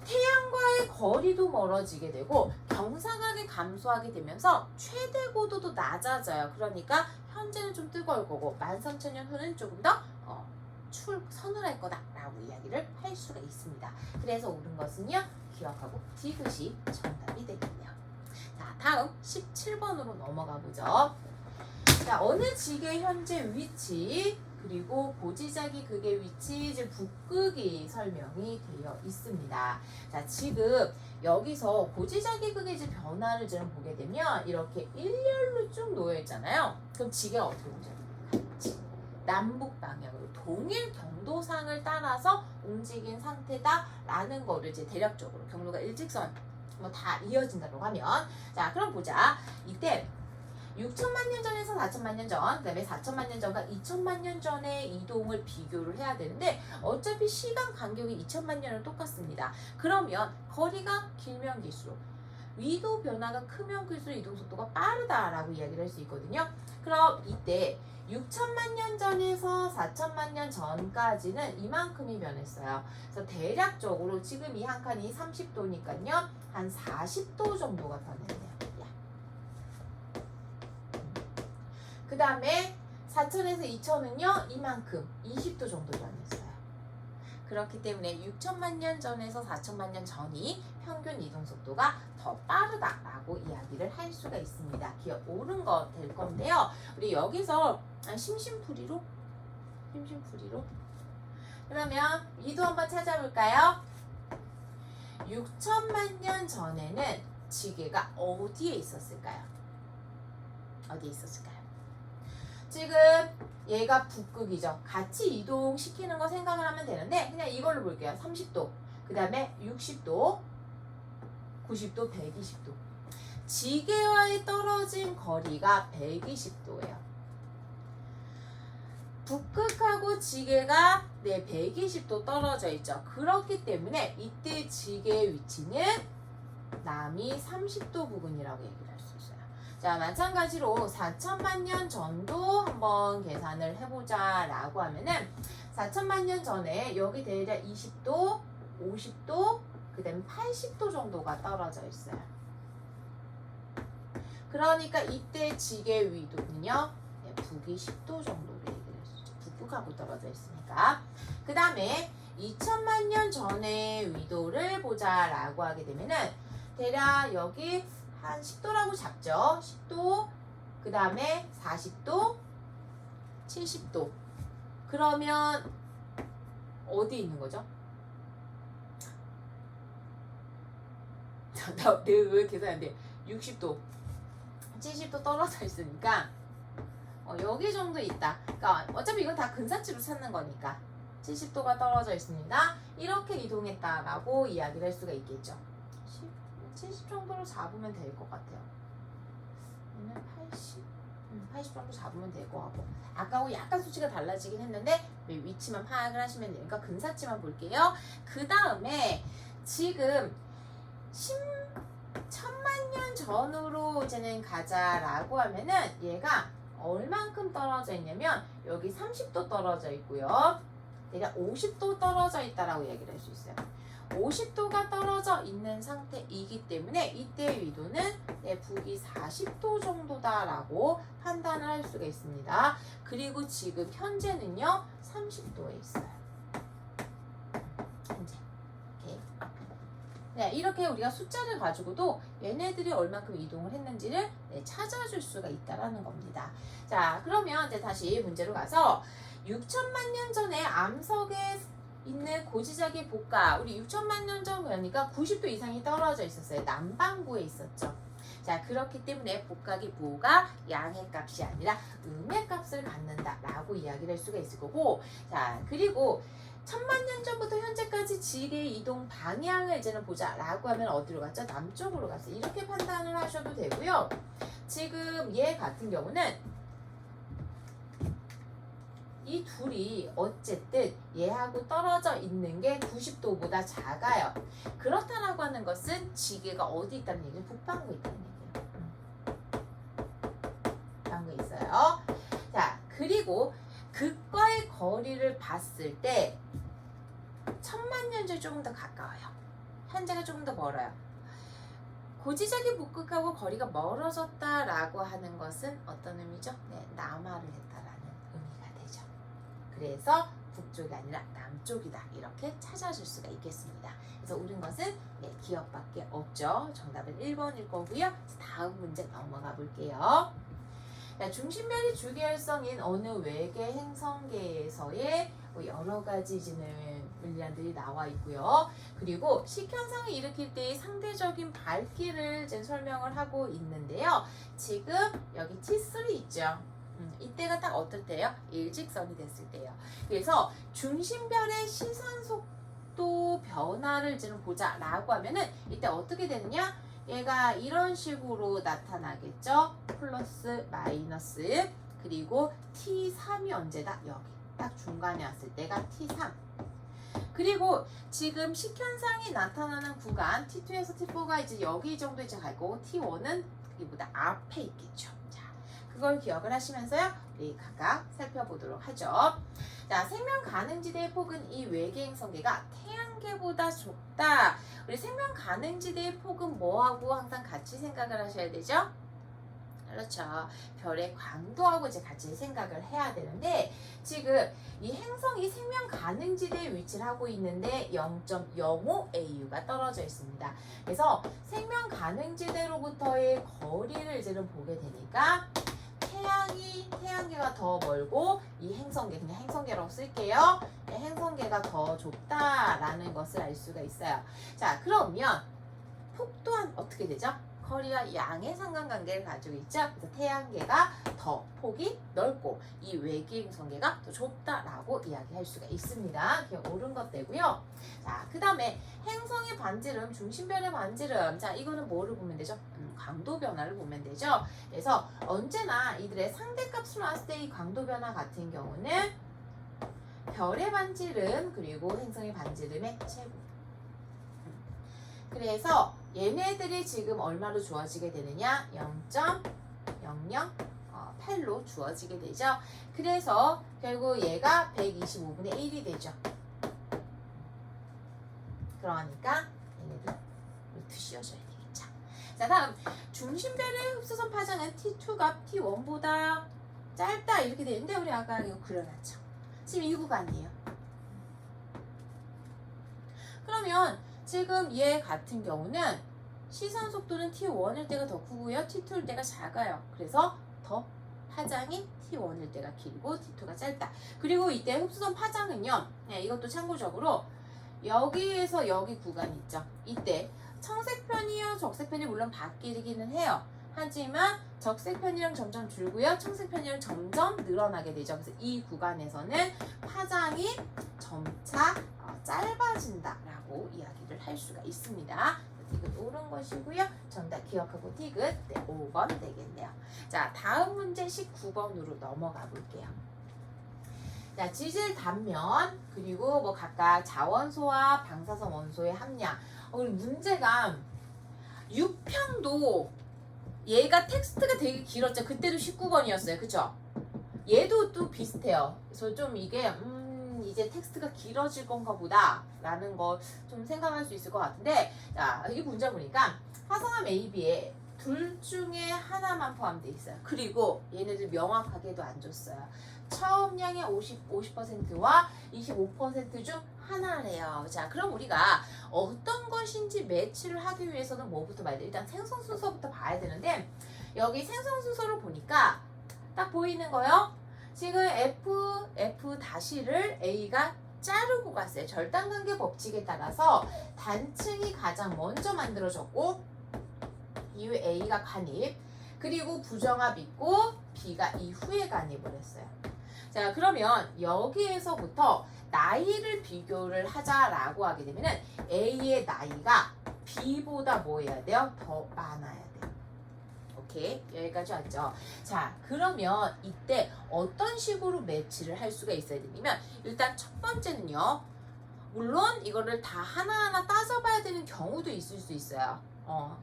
Speaker 1: 태양과의 거리도 멀어지게 되고 경사각이 감소하게 되면서 최대 고도도 낮아져요. 그러니까 현재는 좀 뜨거울 거고 13,000년 후는 조금 더 서늘할 거다라고 이야기를 할 수가 있습니다. 그래서 옳은 것은요. 기억하고 디귿이 정답이 되겠네요. 자, 다음 17번으로 넘어가 보죠. 자, 어느 지구의 현재 위치 그리고 고지자기 극의 위치, 이제 북극이 설명이 되어 있습니다. 자, 지금 여기서 고지자기 극의 이제 변화를 좀 보게 되면 이렇게 일렬로 쭉 놓여 있잖아요. 그럼 지구가 어떻게 오죠? 같이 남북 방향으로 동일 경도상을 따라서 움직인 상태다라는 거를 이제 대략적으로 경로가 일직선 뭐 다 이어진다고 하면, 자, 그럼 보자. 이때 6천만 년 전에서 4천만 년 전, 그 다음에 4천만 년 전과 2천만 년 전의 이동을 비교를 해야 되는데 어차피 시간 간격이 2천만 년은 똑같습니다. 그러면 거리가 길면 길수록 위도 변화가 크면 클수록 이동 속도가 빠르다라고 이야기를 할 수 있거든요. 그럼 이때 6천만 년 전에서 4천만 년 전까지는 이만큼이 변했어요. 그래서 대략적으로 지금 이 한 칸이 30도니까요. 한 40도 정도가 변했네요. 그 다음에 4천에서 2천은요. 이만큼 20도 정도 변했어요. 그렇기 때문에 6천만 년 전에서 4천만 년 전이 평균 이동 속도가 더 빠르다라고 이야기를 할 수가 있습니다. 기억 옳은 거 될 건데요. 우리 여기서 심심풀이로 그러면 이도 한번 찾아볼까요? 6천만 년 전에는 지게가 어디에 있었을까요? 어디에 있었을까요? 지금 얘가 북극이죠. 같이 이동시키는 거 생각을 하면 되는데 그냥 이걸로 볼게요. 30도, 그 다음에 60도, 90도, 120도. 지게와의 떨어진 거리가 120도예요. 북극하고 지게가 120도 떨어져 있죠. 그렇기 때문에 이때 지게의 위치는 남이 30도 부근이라고 얘기를 할 수 있어요. 자, 마찬가지로 4천만 년 전도 한번 계산을 해보자 라고 하면은 4천만 년 전에 여기 대략 20도, 50도, 그 다음에 80도 정도가 떨어져 있어요. 그러니까 이때 지게 위도는요, 북위 10도 정도로 얘기를 했었죠. 북극하고 떨어져 있으니까. 그 다음에 2천만 년 전의 위도를 보자 라고 하게 되면은 대략 여기 한 10도라고 잡죠. 10도, 그 다음에 40도, 70도. 그러면 어디 있는 거죠? 내가 왜 계산 안 돼? 60도, 70도 떨어져 있으니까 여기 정도 있다. 그러니까 어차피 이건 다 근사치로 찾는 거니까 70도가 떨어져 있습니다. 이렇게 이동했다라고 이야기를 할 수가 있겠죠. 70 정도로 잡으면 될 것 같아요. 80 정도 잡으면 될 것 같고 아까하고 약간 수치가 달라지긴 했는데 위치만 파악을 하시면 되니까 근사치만 볼게요. 그 다음에 지금 1000만 년 전으로 이제는 가자라고 하면은 얘가 얼만큼 떨어져 있냐면 여기 30도 떨어져 있고요. 대략 50도 떨어져 있다라고 얘기를 할 수 있어요. 50도가 떨어져 있는 상태이기 때문에 이때 위도는 북위 40도 정도다라고 판단을 할 수가 있습니다. 그리고 지금 현재는요 30도에 있어요. 현재. 이렇게 우리가 숫자를 가지고도 얘네들이 얼만큼 이동을 했는지를 찾아줄 수가 있다라는 겁니다. 자, 그러면 이제 다시 문제로 가서 6천만 년 전에 암석에 있는 고지자기 복가, 우리 6천만 년 전 그러니까 90도 이상이 떨어져 있었어요. 남반구에 있었죠. 자, 그렇기 때문에 복각의 부호가 양의 값이 아니라 음의 값을 갖는다라고 이야기를 할 수가 있을 거고, 자, 그리고 1000만 년 전부터 현재까지 지게의 이동 방향을 이제는 보자라고 하면 어디로 갔죠? 남쪽으로 갔어요. 이렇게 판단을 하셔도 되고요. 지금 얘 같은 경우는 이 둘이 어쨌든 얘하고 떨어져 있는 게 90도보다 작아요. 그렇다라고 하는 것은 지게가 어디 있다는 얘기는 북반구에 있다는 얘기예요. 북반구에 있어요. 자, 그리고 극과의 거리를 봤을 때 1000만 년 전이 조금 더 가까워요. 현재가 조금 더 멀어요. 고지자기 북극하고 거리가 멀어졌다라고 하는 것은 어떤 의미죠? 남하를 했다라는 의미가 되죠. 그래서 북쪽이 아니라 남쪽이다 이렇게 찾아줄 수가 있겠습니다. 그래서 옳은 것은 기억밖에 없죠. 정답은 1번일 거고요. 다음 문제 넘어가 볼게요. 중심별이 주계열성인 어느 외계 행성계에서의 여러 가지 물리학들이 나와 있고요. 그리고 식현상을 일으킬 때의 상대적인 밝기를 설명을 하고 있는데요. 지금 여기 T3 있죠. 이때가 딱 어떨 때예요? 일직선이 됐을 때예요. 그래서 중심별의 시선 속도 변화를 이제 보자라고 하면은 이때 어떻게 되느냐? 얘가 이런 식으로 나타나겠죠. 플러스 마이너스 그리고 T3이 언제다? 여기 딱 중간에 왔을 때가 T3. 그리고 지금 식현상이 나타나는 구간 T2에서 T4가 이제 여기 정도 이제 가고 T1은 여기보다 앞에 있겠죠. 자, 그걸 기억을 하시면서요. 우리 각각 살펴보도록 하죠. 자, 생명 가능지대의 폭은 이 외계 행성계가 태양계보다 좁다. 우리 생명 가능지대의 폭은 뭐하고 항상 같이 생각을 하셔야 되죠? 그렇죠. 별의 광도하고 이제 같이 생각을 해야 되는데 지금 이 행성이 생명 가능지대에 위치를 하고 있는데 0.05 AU가 떨어져 있습니다. 그래서 생명 가능지대로부터의 거리를 이제는 보게 되니까 태양계가 더 멀고 이 행성계, 그냥 행성계라고 쓸게요. 행성계가 더 좁다라는 것을 알 수가 있어요. 자, 그러면 폭 또한 어떻게 되죠? 거리와 양의 상관관계를 가지고 있죠. 그래서 태양계가 더 폭이 넓고 이 외계 행성계가 더 좁다라고 이야기할 수가 있습니다. 기억 옳은 것 되고요. 자, 그 다음에 행성의 반지름, 중심별의 반지름. 자, 이거는 뭐를 보면 되죠? 강도 변화를 보면 되죠. 그래서 언제나 이들의 상대값을 놨을 때 이 강도 변화 같은 경우는 별의 반지름 그리고 행성의 반지름의 최고. 그래서 얘네들이 지금 얼마로 주어지게 되느냐? 0.008로 주어지게 되죠. 그래서 결국 얘가 125분의 1이 되죠. 그러니까 얘네들 루트 씌워줘야 되겠죠. 자, 다음 중심별의 흡수선 파장은 T2가 T1보다 짧다 이렇게 되는데 우리 아까 이거 그려놨죠. 지금 이 구간이에요. 그러면 지금 얘 같은 경우는 시선 속도는 T1일 때가 더 크고요. T2일 때가 작아요. 그래서 더 파장이 T1일 때가 길고 T2가 짧다. 그리고 이때 흡수선 파장은요. 네, 이것도 참고적으로 여기에서 여기 구간 있죠. 이때 청색편이요. 적색편이 물론 바뀌기는 해요. 하지만 적색편이랑 점점 줄고요. 청색편이랑 점점 늘어나게 되죠. 그래서 이 구간에서는 파장이 점차 짧아진다라고 이야기를 할 수가 있습니다. 디귿 옳은 것이고요. 정답 기억하고 디귿 5번 되겠네요. 자, 다음 문제 19번으로 넘어가 볼게요. 자, 지질 단면 그리고 뭐 각각 자원소와 방사선 원소의 함량. 문제가 6평도 얘가 텍스트가 되게 길었죠. 그때도 19번이었어요. 그쵸? 얘도 또 비슷해요. 그래서 좀 이게 이제 텍스트가 길어질 건가 보다 라는 거 좀 생각할 수 있을 것 같은데, 자, 이 문제 보니까 화성암 AB에 둘 중에 하나만 포함되어 있어요. 그리고 얘네들 명확하게도 안 줬어요. 처음량의 50%와 25% 중 하나래요. 자, 그럼 우리가 어떤 것인지 매치를 하기 위해서는 뭐부터 봐야 돼? 일단 생성 순서부터 봐야 되는데, 여기 생성 순서를 보니까 딱 보이는 거요. 지금 F''를 A가 자르고 갔어요. 절단관계 법칙에 따라서 단층이 가장 먼저 만들어졌고 이후 A가 간입, 그리고 부정합 있고 B가 이후에 간입을 했어요. 자, 그러면 여기에서부터 나이를 비교를 하자라고 하게 되면은 A의 나이가 B보다 뭐 해야 돼요? 더 많아야 돼요. 오케이, 여기까지 왔죠. 자, 그러면 이때 어떤 식으로 매치를 할 수가 있어야 되냐면, 일단 첫 번째는요, 물론 이거를 다 하나하나 따져봐야 되는 경우도 있을 수 있어요.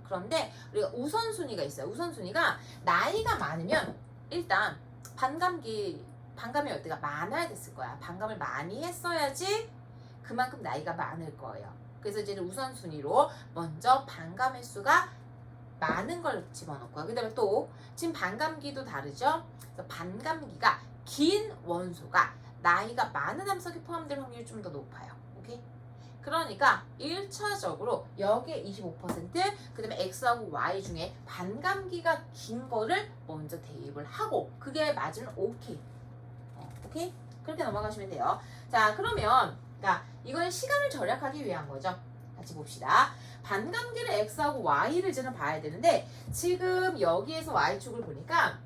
Speaker 1: 그런데 우리가 우선순위가 있어요. 우선순위가 나이가 많으면 일단 반감의 열대가 많아야 됐을 거야. 반감을 많이 했어야지 그만큼 나이가 많을 거예요. 그래서 이제는 우선순위로 먼저 반감 횟수가 많은 걸 집어넣고요. 그 다음에 또 지금 반감기도 다르죠. 그래서 반감기가 긴 원소가 나이가 많은 함석이 포함될 확률이 좀 더 높아요. 오케이? 그러니까 1차적으로 여기에 25%, 그 다음에 X하고 Y 중에 반감기가 긴 거를 먼저 대입을 하고 그게 맞으면 오케이. 오케이? 그렇게 넘어가시면 돼요. 자, 그러면 이거는 시간을 절약하기 위한 거죠. 같이 봅시다. 반감기를 X하고 Y를 이제는 봐야 되는데, 지금 여기에서 Y축을 보니까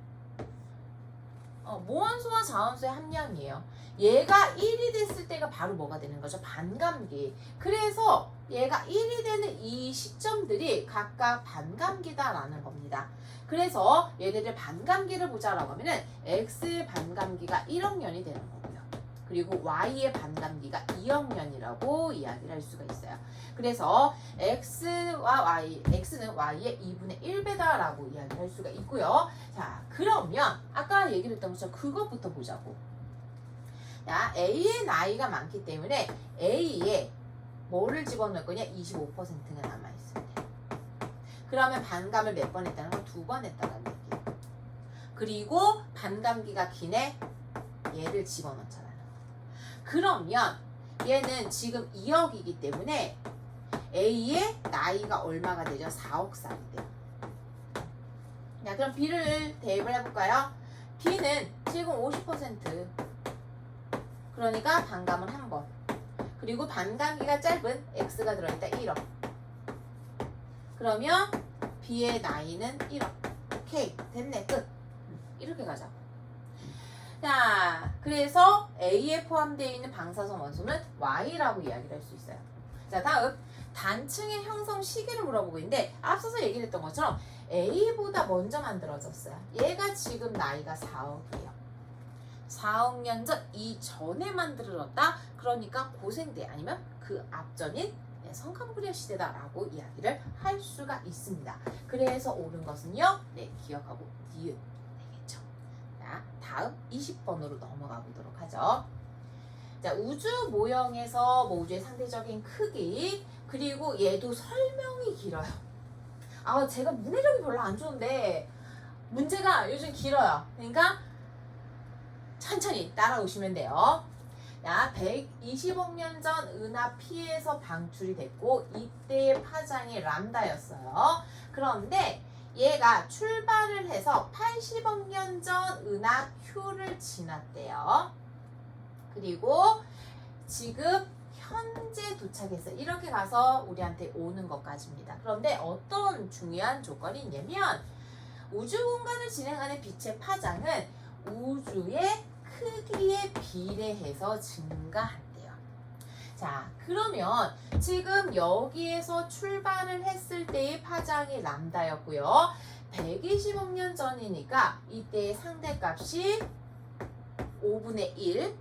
Speaker 1: 모원소와 자원소의 함량이에요. 얘가 1이 됐을 때가 바로 뭐가 되는 거죠? 반감기. 그래서 얘가 1이 되는 이 시점들이 각각 반감기다라는 겁니다. 그래서 얘네들 반감기를 보자라고 하면은 X의 반감기가 1억 년이 되는 거고요. 그리고 y의 반감기가 2억 년이라고 이야기를 할 수가 있어요. 그래서 x는 y의 2분의 1배다라고 이야기를 할 수가 있고요. 자, 그러면 아까 얘기를 했던 것처럼 그것부터 보자고. 자, a의 나이가 많기 때문에 a에 뭐를 집어넣을 거냐? 25%가 남아있습니다. 그러면 반감을 몇 번 했다는 건 2번 했다는 얘기예요. 그리고 반감기가 기네 얘를 집어넣잖아요. 그러면 얘는 지금 2억이기 때문에 A의 나이가 얼마가 되죠? 4억 살이 돼요. 자, 그럼 B를 대입을 해볼까요? B는 지금 50%. 그러니까 반감은 한 번. 그리고 반감기가 짧은 X가 들어있다 1억. 그러면 B의 나이는 1억. 오케이, 됐네, 끝. 이렇게 가자고. 자, 그래서 A에 포함되어 있는 방사선 원소는 Y라고 이야기를 할 수 있어요. 자, 다음 단층의 형성 시기를 물어보고 있는데 앞서서 얘기를 했던 것처럼 A보다 먼저 만들어졌어요. 얘가 지금 나이가 4억이에요. 4억 년 전 이전에 만들어졌다. 그러니까 고생대 아니면 그 앞전인 성캄브리아 시대다라고 이야기를 할 수가 있습니다. 그래서 옳은 것은요. 네, 기억하고 니은 되겠죠. 자, 다음 20번으로 넘어가 보도록 하죠. 자, 우주 모형에서 뭐 우주의 상대적인 크기, 그리고 얘도 설명이 길어요. 아, 제가 문해력이 별로 안 좋은데 문제가 요즘 길어요. 그러니까 천천히 따라오시면 돼요. 자, 120억 년 전 은하 P에서 방출이 됐고 이때의 파장이 람다였어요. 그런데 얘가 출발을 해서 80억 년 전 은하 Q를 지났대요. 그리고 지금 현재 도착했어요. 이렇게 가서 우리한테 오는 것까지입니다. 그런데 어떤 중요한 조건이 있냐면 우주 공간을 진행하는 빛의 파장은 우주의 크기에 비례해서 증가한대요. 자, 그러면 지금 여기에서 출발을 했을 때의 파장이 람다였고요. 120억 년 전이니까 이때의 상대값이 5분의 1.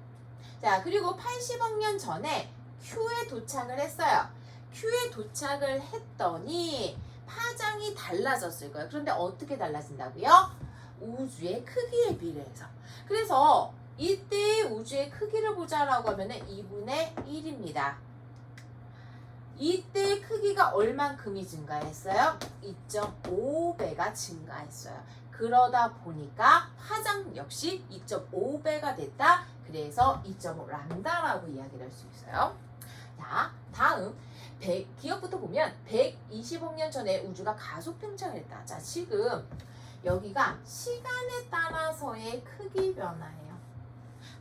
Speaker 1: 자, 그리고 80억 년 전에 Q에 도착을 했어요. Q에 도착을 했더니 파장이 달라졌을 거예요. 그런데 어떻게 달라진다고요? 우주의 크기에 비례해서. 그래서 이때 우주의 크기를 보자라고 하면은 2분의 1입니다. 이때 크기가 얼만큼이 증가했어요? 2.5배가 증가했어요. 그러다 보니까 파장 역시 2.5배가 됐다. 그래서 2.5 람다라고 이야기를 할 수 있어요. 자, 다음 기억부터 보면 120억 년 전에 우주가 가속 팽창을 했다. 자, 지금 여기가 시간에 따라서의 크기 변화예요.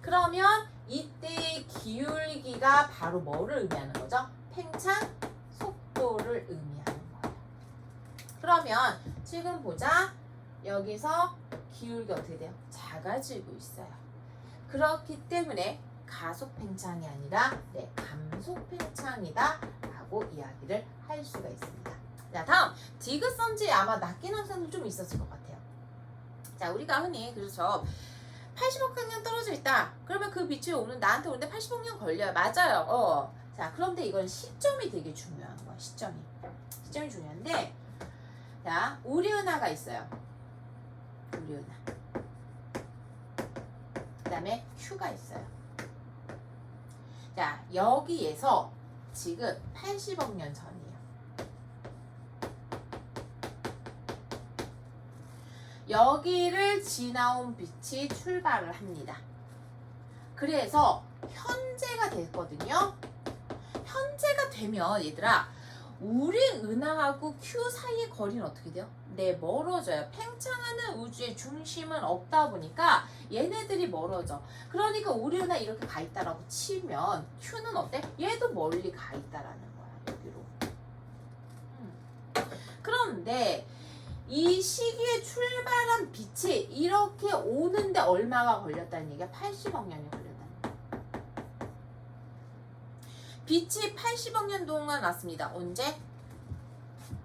Speaker 1: 그러면 이때의 기울기가 바로 뭐를 의미하는 거죠? 팽창 속도를 의미하는 거예요. 그러면 지금 보자. 여기서 기울기 어떻게 돼요? 작아지고 있어요. 그렇기 때문에 가속 팽창이 아니라 감속 팽창이다 라고 이야기를 할 수가 있습니다. 자, 다음 디귿선지에 아마 낚인 함선도 좀 있었을 것 같아요. 자, 우리가 흔히 그렇죠. 80억 년 떨어져 있다. 그러면 그 빛이 나한테 오는데 80억 년 걸려요. 맞아요. 자, 그런데 이건 시점이 되게 중요한 거야. 시점이 중요한데, 자, 우리은하가 있어요. 우리은하. 그 다음에 Q가 있어요. 자, 여기에서 지금 80억 년 전이에요. 여기를 지나온 빛이 출발을 합니다. 그래서 현재가 됐거든요. 현재가 되면 얘들아, 우리 은하하고 Q 사이의 거리는 어떻게 돼요? 네, 멀어져요. 팽창하는 우주의 중심은 없다 보니까 얘네들이 멀어져. 그러니까 우리 은하 이렇게 가 있다라고 치면 Q는 어때? 얘도 멀리 가 있다라는 거야, 여기로. 그런데 이 시기에 출발한 빛이 이렇게 오는데 얼마가 걸렸다는 얘기야? 80억 년이 걸렸다는 거야. 빛이 80억 년 동안 왔습니다. 언제?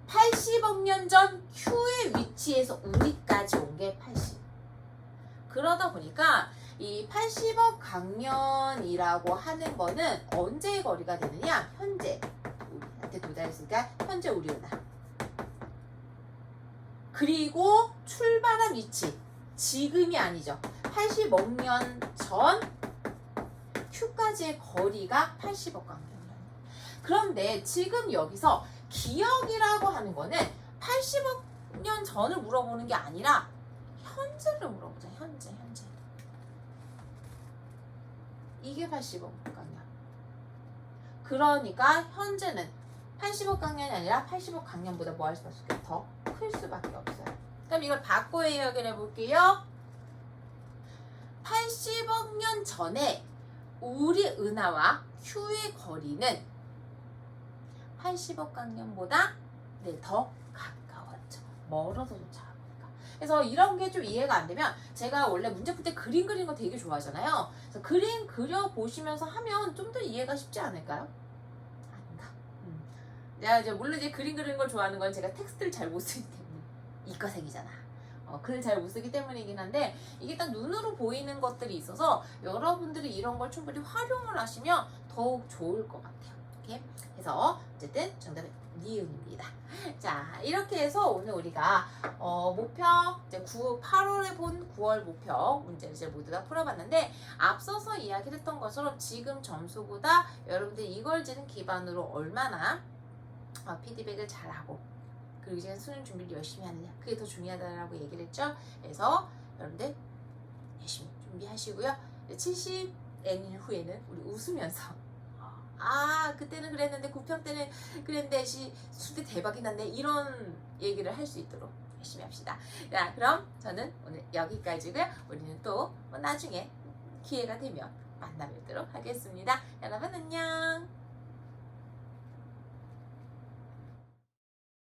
Speaker 1: 80억 년 전 Q의 위치에서 우리까지 온 게 80. 그러다 보니까 이 80억 강년이라고 하는 거는 언제의 거리가 되느냐? 현재 우리한테 도달했으니까 현재 우리 은하. 그리고 출발한 위치 지금이 아니죠. 80억 년 전 Q까지의 거리가 80억 강년이에요. 그런데 지금 여기서 기억이라고 하는 거는 80억 년 전을 물어보는 게 아니라 현재를 물어보자. 현재. 이게 80억 강년. 그러니까 현재는 80억 강년이 아니라 80억 강년보다 뭐 할 수밖에 없어요? 더 클 수밖에 없어요. 그럼 이걸 바꿔 해석해 볼게요. 80억 년 전에 우리 은하와 Q의 거리는 80억 강년보다 더 가까웠죠. 멀어서 쫓아가니까. 그래서 이런 게 좀 이해가 안 되면 제가 원래 문제 풀 때 그림 그리는 거 되게 좋아하잖아요. 그래서 그림 그려 보시면서 하면 좀 더 이해가 쉽지 않을까요? 아닌가? 내가 이제 물론 이제 그림 그리는 걸 좋아하는 건 제가 텍스트를 잘 못 쓰기 때문에 이과생이잖아. 글을 잘 못 쓰기 때문이긴 한데 이게 딱 눈으로 보이는 것들이 있어서 여러분들이 이런 걸 충분히 활용을 하시면 더욱 좋을 것 같아요. 이렇게 해서 어쨌든 정답은 니은입니다. 자, 이렇게 해서 오늘 우리가 목표 이제 8월에 본 9월 목표 문제를 이제 모두 다 풀어봤는데 앞서서 이야기를 했던 것처럼 지금 점수보다 여러분들이 이걸 지는 기반으로 얼마나 피드백을 잘하고 그리고 이제 수능 준비를 열심히 하느냐 그게 더 중요하다라고 얘기를 했죠. 그래서 여러분들 열심히 준비하시고요. 70N 후에는 우리 웃으면서 그때는 그랬는데 9평 때는 그랬는데 수대 대박이 났네 이런 얘기를 할 수 있도록 열심히 합시다. 자, 그럼 저는 오늘 여기까지고요. 우리는 또 나중에 기회가 되면 만나 뵙도록 하겠습니다. 여러분 안녕.